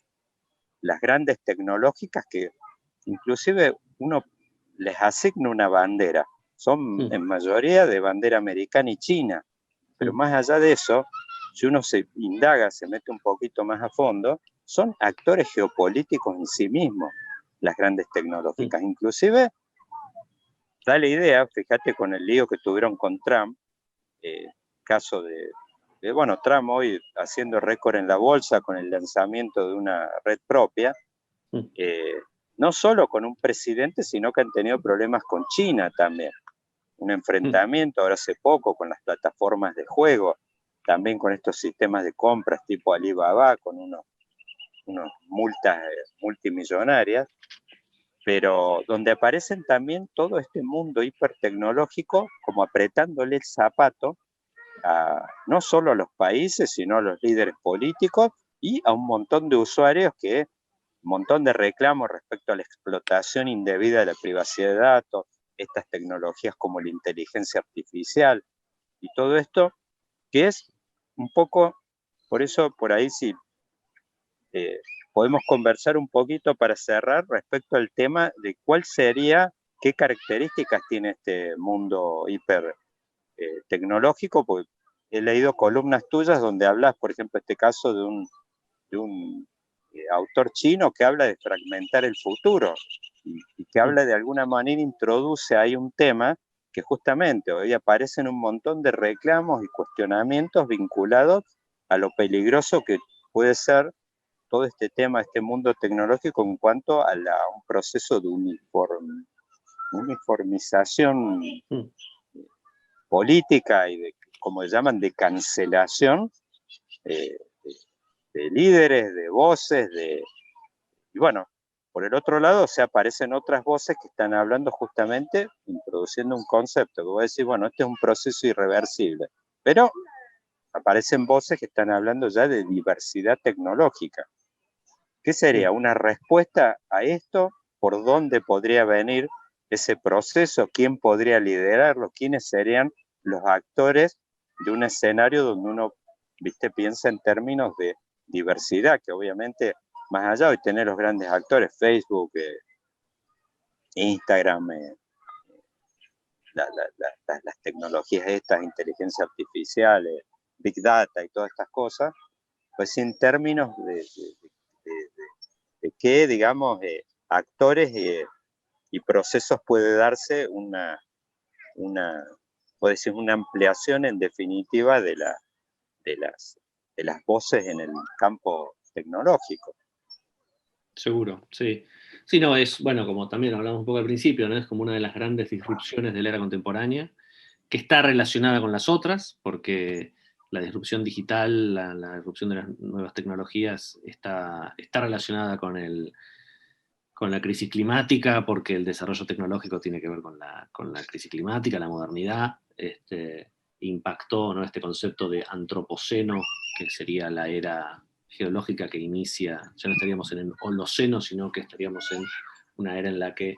las grandes tecnológicas que inclusive uno les asigna una bandera. Son en mayoría de bandera americana y china, pero más allá de eso, si uno se indaga, se mete un poquito más a fondo, son actores geopolíticos en sí mismos, las grandes tecnológicas. Inclusive, da la idea, fíjate con el lío que tuvieron con Trump, caso de Trump hoy haciendo récord en la bolsa con el lanzamiento de una red propia, no solo con un presidente, sino que han tenido problemas con China también. Un enfrentamiento ahora hace poco con las plataformas de juego, también con estos sistemas de compras tipo Alibaba, con unos multas multimillonarias, pero donde aparecen también todo este mundo hipertecnológico como apretándole el zapato no solo a los países, sino a los líderes políticos y a un montón de usuarios un montón de reclamos respecto a la explotación indebida de la privacidad de datos, estas tecnologías como la inteligencia artificial y todo esto, que es un poco, por eso por ahí sí podemos conversar un poquito para cerrar respecto al tema de qué características tiene este mundo hiper tecnológico, porque he leído columnas tuyas donde hablas, por ejemplo, este caso de un autor chino que habla de fragmentar el futuro y que habla de alguna manera, introduce ahí un tema que justamente hoy aparecen un montón de reclamos y cuestionamientos vinculados a lo peligroso que puede ser todo este tema, este mundo tecnológico en cuanto a un proceso de uniformización política y como llaman, de cancelación de líderes, de voces, y bueno, por el otro lado, aparecen otras voces que están hablando justamente, introduciendo un concepto, que voy a decir, bueno, este es un proceso irreversible, pero aparecen voces que están hablando ya de diversidad tecnológica. ¿Qué sería? ¿Una respuesta a esto? ¿Por dónde podría venir ese proceso? ¿Quién podría liderarlo? ¿Quiénes serían los actores de un escenario donde uno, piensa en términos de diversidad, que obviamente, más allá de tener los grandes actores, Facebook, Instagram, las tecnologías estas, inteligencia artificial, Big Data y todas estas cosas, pues en términos de qué, digamos, actores y procesos puede darse una ampliación en definitiva de las voces en el campo tecnológico. Seguro, sí. Sí, no, es, bueno, como también hablamos un poco al principio, ¿no? Es como una de las grandes disrupciones de la era contemporánea, que está relacionada con las otras, porque la disrupción digital, la disrupción de las nuevas tecnologías está relacionada con la crisis climática, porque el desarrollo tecnológico tiene que ver con la crisis climática, la modernidad, impactó, ¿no?, este concepto de antropoceno, que sería la era geológica que inicia, ya no estaríamos en el Holoceno, sino que estaríamos en una era en la que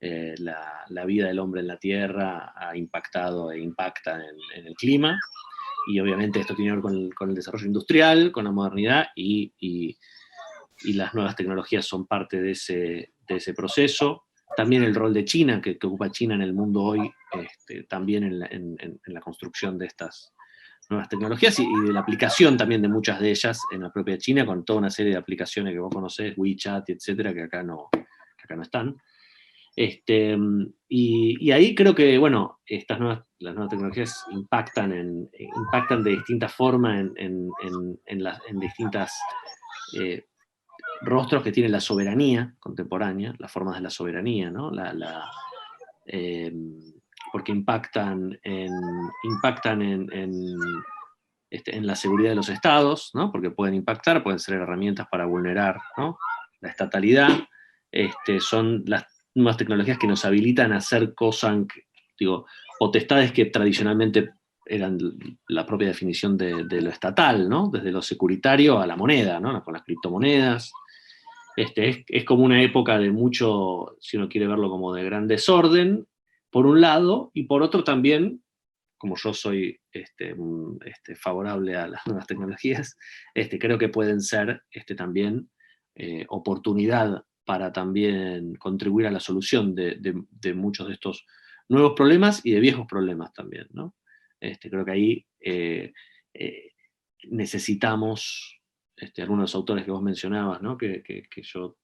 la vida del hombre en la Tierra ha impactado e impacta en el clima, y obviamente esto tiene que ver con el desarrollo industrial, con la modernidad, y las nuevas tecnologías son parte de ese proceso. También el rol de China, que ocupa China en el mundo hoy, también en la construcción de estas nuevas tecnologías y de la aplicación también de muchas de ellas en la propia China, con toda una serie de aplicaciones que vos conocés, WeChat, etcétera, que acá no están. Y ahí creo que, bueno, las nuevas tecnologías impactan de distinta forma en distintas rostros que tiene la soberanía contemporánea, las formas de la soberanía, ¿no? Porque impactan en la seguridad de los estados, ¿no? Porque pueden impactar, pueden ser herramientas para vulnerar, ¿no?, la estatalidad. Son las nuevas tecnologías que nos habilitan a hacer cosas, potestades que tradicionalmente eran la propia definición de lo estatal, ¿no? Desde lo securitario a la moneda, ¿no?, con las criptomonedas. Es como una época de mucho, si uno quiere verlo como de gran desorden, por un lado, y por otro también, como yo soy favorable a las nuevas tecnologías, creo que pueden ser también oportunidad para también contribuir a la solución de muchos de estos nuevos problemas y de viejos problemas también, ¿no? Creo que ahí necesitamos, algunos de los autores que vos mencionabas, ¿no?, que yo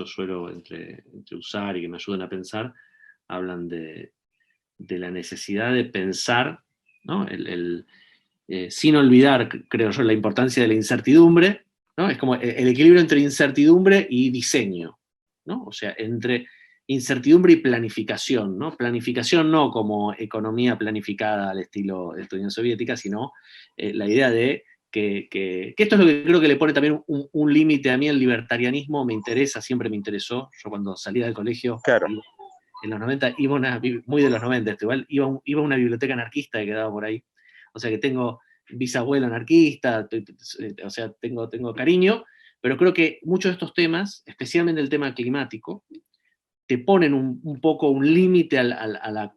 suelo entre usar y que me ayudan a pensar, hablan de la necesidad de pensar, ¿no?, sin olvidar, creo yo, la importancia de la incertidumbre, ¿no? Es como el equilibrio entre incertidumbre y diseño, ¿no? O sea, entre incertidumbre y planificación, ¿no? Planificación no como economía planificada al estilo de la Unión Soviética, sino la idea de que esto es lo que creo que le pone también un límite a mí. El libertarianismo me interesa, siempre me interesó. Yo cuando salía del colegio, Claro. en los 90, muy de los 90, igual, iba a una biblioteca anarquista que quedaba por ahí. O sea que tengo bisabuelo anarquista, o sea, tengo cariño, pero creo que muchos de estos temas, especialmente el tema climático, te ponen un poco un límite al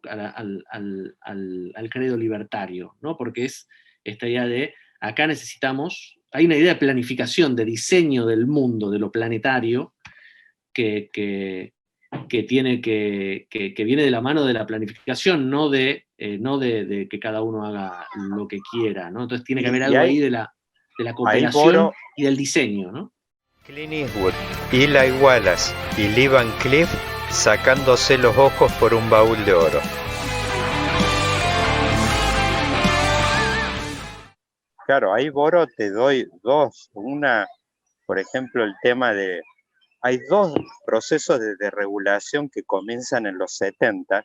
credo libertario, ¿no? Porque es esta idea de, acá necesitamos, hay una idea de planificación, de diseño del mundo, de lo planetario, que viene de la mano de la planificación, no de que cada uno haga lo que quiera, ¿no? Entonces tiene que haber algo ahí de la cooperación y del diseño, ¿no? Clint Eastwood, Eli Wallace y Lee Van Cleef sacándose los ojos por un baúl de oro. Claro, ahí, Boro, te doy dos. Una, por ejemplo, el tema de... Hay dos procesos de regulación que comienzan en los 70,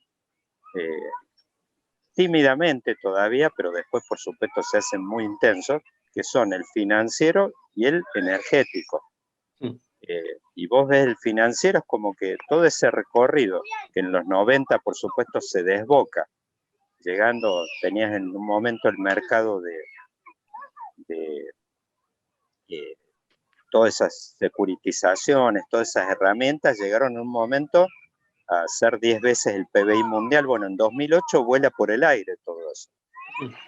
tímidamente todavía, pero después, por supuesto, se hacen muy intensos, que son el financiero y el energético. Y vos ves el financiero, es como que todo ese recorrido, que en los 90, por supuesto, se desboca. Llegando, tenías en un momento el mercado de todas esas securitizaciones, todas esas herramientas, llegaron en un momento a ser 10 veces el PBI mundial. Bueno, en 2008 vuela por el aire todo eso.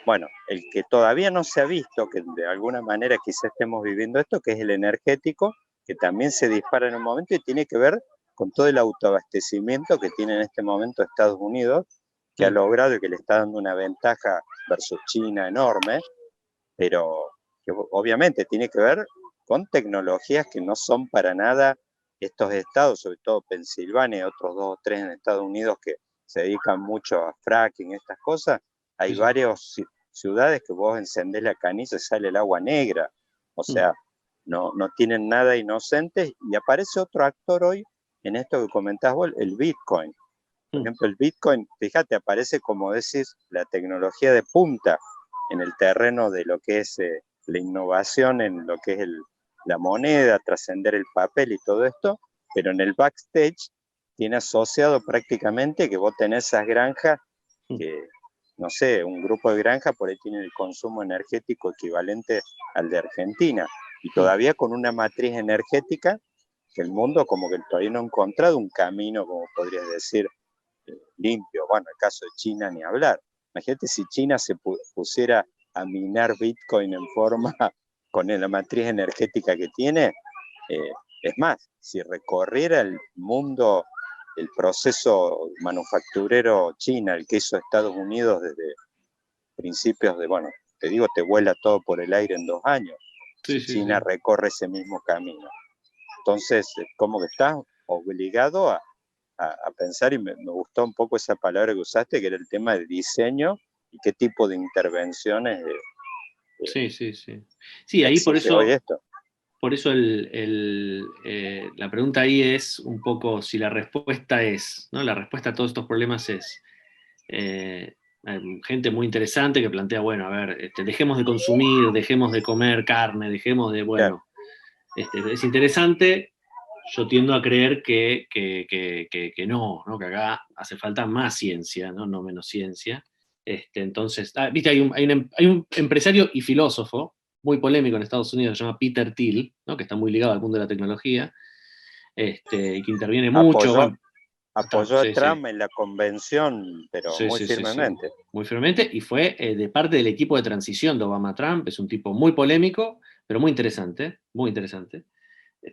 Bueno, el que todavía no se ha visto, que de alguna manera quizá estemos viviendo esto, que es el energético, que también se dispara en un momento y tiene que ver con todo el autoabastecimiento que tiene en este momento Estados Unidos, que ha logrado y que le está dando una ventaja versus China enorme, pero que obviamente tiene que ver con tecnologías que no son para nada estos estados, sobre todo Pensilvania y otros 2 o 3 en Estados Unidos que se dedican mucho a fracking, estas cosas. Hay varias ciudades que vos encendés la canilla y sale el agua negra. O sea, no tienen nada inocentes. Y aparece otro actor hoy en esto que comentás vos, el Bitcoin. Por ejemplo, el Bitcoin, fíjate, aparece, como decís, la tecnología de punta en el terreno de lo que es la innovación, en lo que es la moneda, trascender el papel y todo esto, pero en el backstage tiene asociado prácticamente que vos tenés esas granjas que, no sé, un grupo de granjas por ahí tiene el consumo energético equivalente al de Argentina, y todavía con una matriz energética que el mundo como que todavía no ha encontrado un camino, como podrías decir, limpio. Bueno, el caso de China ni hablar. Imagínate si China se pusiera a minar Bitcoin en forma con la matriz energética que tiene. Es más, si recorriera el mundo, el proceso manufacturero China, el que hizo Estados Unidos desde principios de, bueno, te digo, te vuela todo por el aire en 2 años. China recorre ese mismo camino. Entonces, como que estás obligado a pensar, y me gustó un poco esa palabra que usaste, que era el tema de diseño y qué tipo de intervenciones. Sí, ahí por por eso la pregunta ahí es un poco si la respuesta es, ¿no? La respuesta a todos estos problemas es, hay gente muy interesante que plantea, bueno, a ver, dejemos de consumir, dejemos de comer carne, dejemos de, bueno, es interesante. Yo tiendo a creer que no, que acá hace falta más ciencia, no menos ciencia. Entonces, viste, hay un empresario y filósofo muy polémico en Estados Unidos, se llama Peter Thiel, ¿no? Que está muy ligado al mundo de la tecnología, y que interviene mucho. Apoyó a Trump en la convención, pero muy firmemente. Sí. Muy firmemente, y fue de parte del equipo de transición de Obama-Trump. Es un tipo muy polémico, pero muy interesante, muy interesante.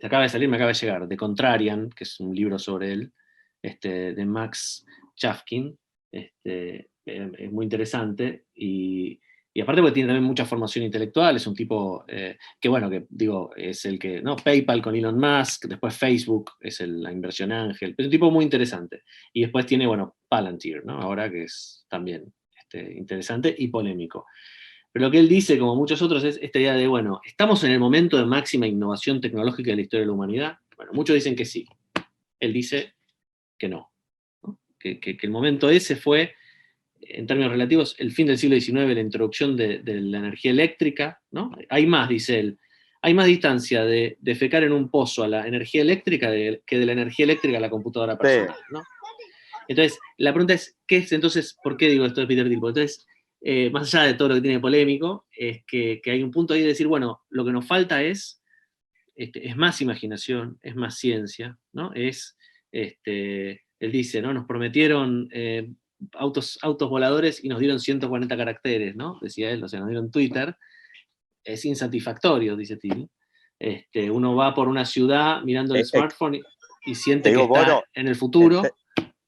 Acaba de salir, me acaba de llegar, The Contrarian, que es un libro sobre él, de Max Chafkin. Es muy interesante, y aparte porque tiene también mucha formación intelectual. Es un tipo que, bueno, que digo, es el que, ¿no? PayPal con Elon Musk, después Facebook es la inversión ángel, pero es un tipo muy interesante. Y después tiene, bueno, Palantir, ¿no? Ahora, que es también interesante y polémico. Pero lo que él dice, como muchos otros, es esta idea de, bueno, ¿estamos en el momento de máxima innovación tecnológica de la historia de la humanidad? Bueno, muchos dicen que sí. Él dice que no. Que el momento ese fue, en términos relativos, el fin del siglo XIX, la introducción de la energía eléctrica, ¿no? Hay más, dice él, hay más distancia de defecar en un pozo a la energía eléctrica que de la energía eléctrica a la computadora personal, ¿no? Entonces, la pregunta es, ¿qué es entonces? ¿Por qué digo esto de Peter Thiel? Entonces, más allá de todo lo que tiene polémico, es que hay un punto ahí de decir, bueno, lo que nos falta es más imaginación, es más ciencia, ¿no? Él dice, ¿no? Nos prometieron autos voladores y nos dieron 140 caracteres, ¿no? Decía él, o sea, nos dieron Twitter. Es insatisfactorio, dice Thiel. Uno va por una ciudad mirando el smartphone y siente que está en el futuro.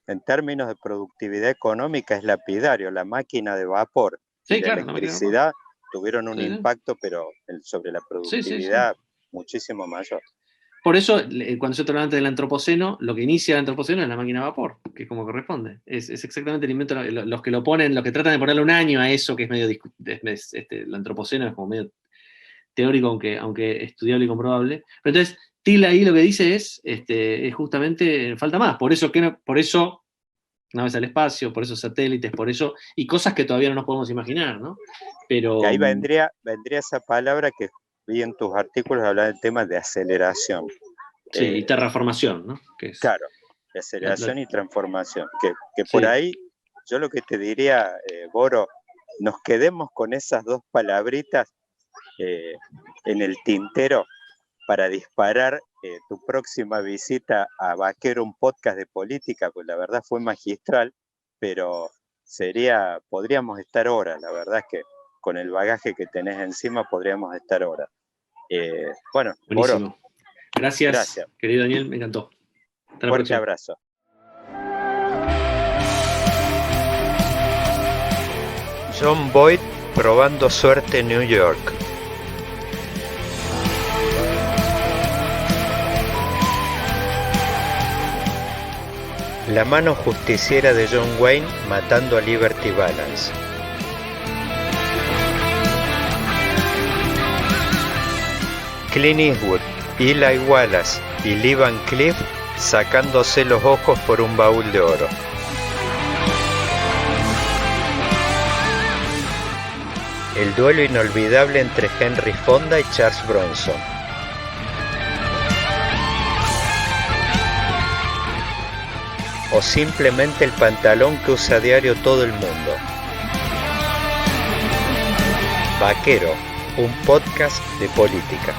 En términos de productividad económica es lapidario. La máquina de vapor y la electricidad tuvieron un impacto, pero sobre la productividad muchísimo mayor. Por eso, cuando yo te hablaba antes del antropoceno, lo que inicia el antropoceno es la máquina de vapor, que es como corresponde. Es exactamente el invento. Los que lo ponen, los que tratan de ponerle un año a eso, que es medio el antropoceno es como medio teórico, aunque estudiable y comprobable. Pero entonces, Thiel ahí lo que dice es justamente falta más. Por eso naves al espacio, por eso satélites, por eso, y cosas que todavía no nos podemos imaginar, ¿no? Pero y ahí vendría esa palabra que vi en tus artículos, hablar del tema de aceleración. Sí, y terraformación, ¿no? Claro, de aceleración y transformación. Que por ahí, yo lo que te diría, Boro, nos quedemos con esas dos palabritas en el tintero para disparar tu próxima visita a Vaquero, un podcast de política, pues la verdad fue magistral, pero podríamos estar horas, la verdad es que con el bagaje que tenés encima podríamos estar horas. Bueno, buenísimo. Boro, gracias, querido Daniel, me encantó. Fuerte abrazo. John Boyd probando suerte en New York. La mano justiciera de John Wayne matando a Liberty Balance. Clint Eastwood, Eli Wallace y Lee Van Cleef sacándose los ojos por un baúl de oro. El duelo inolvidable entre Henry Fonda y Charles Bronson. O simplemente el pantalón que usa a diario todo el mundo. Vaquero, un podcast de política.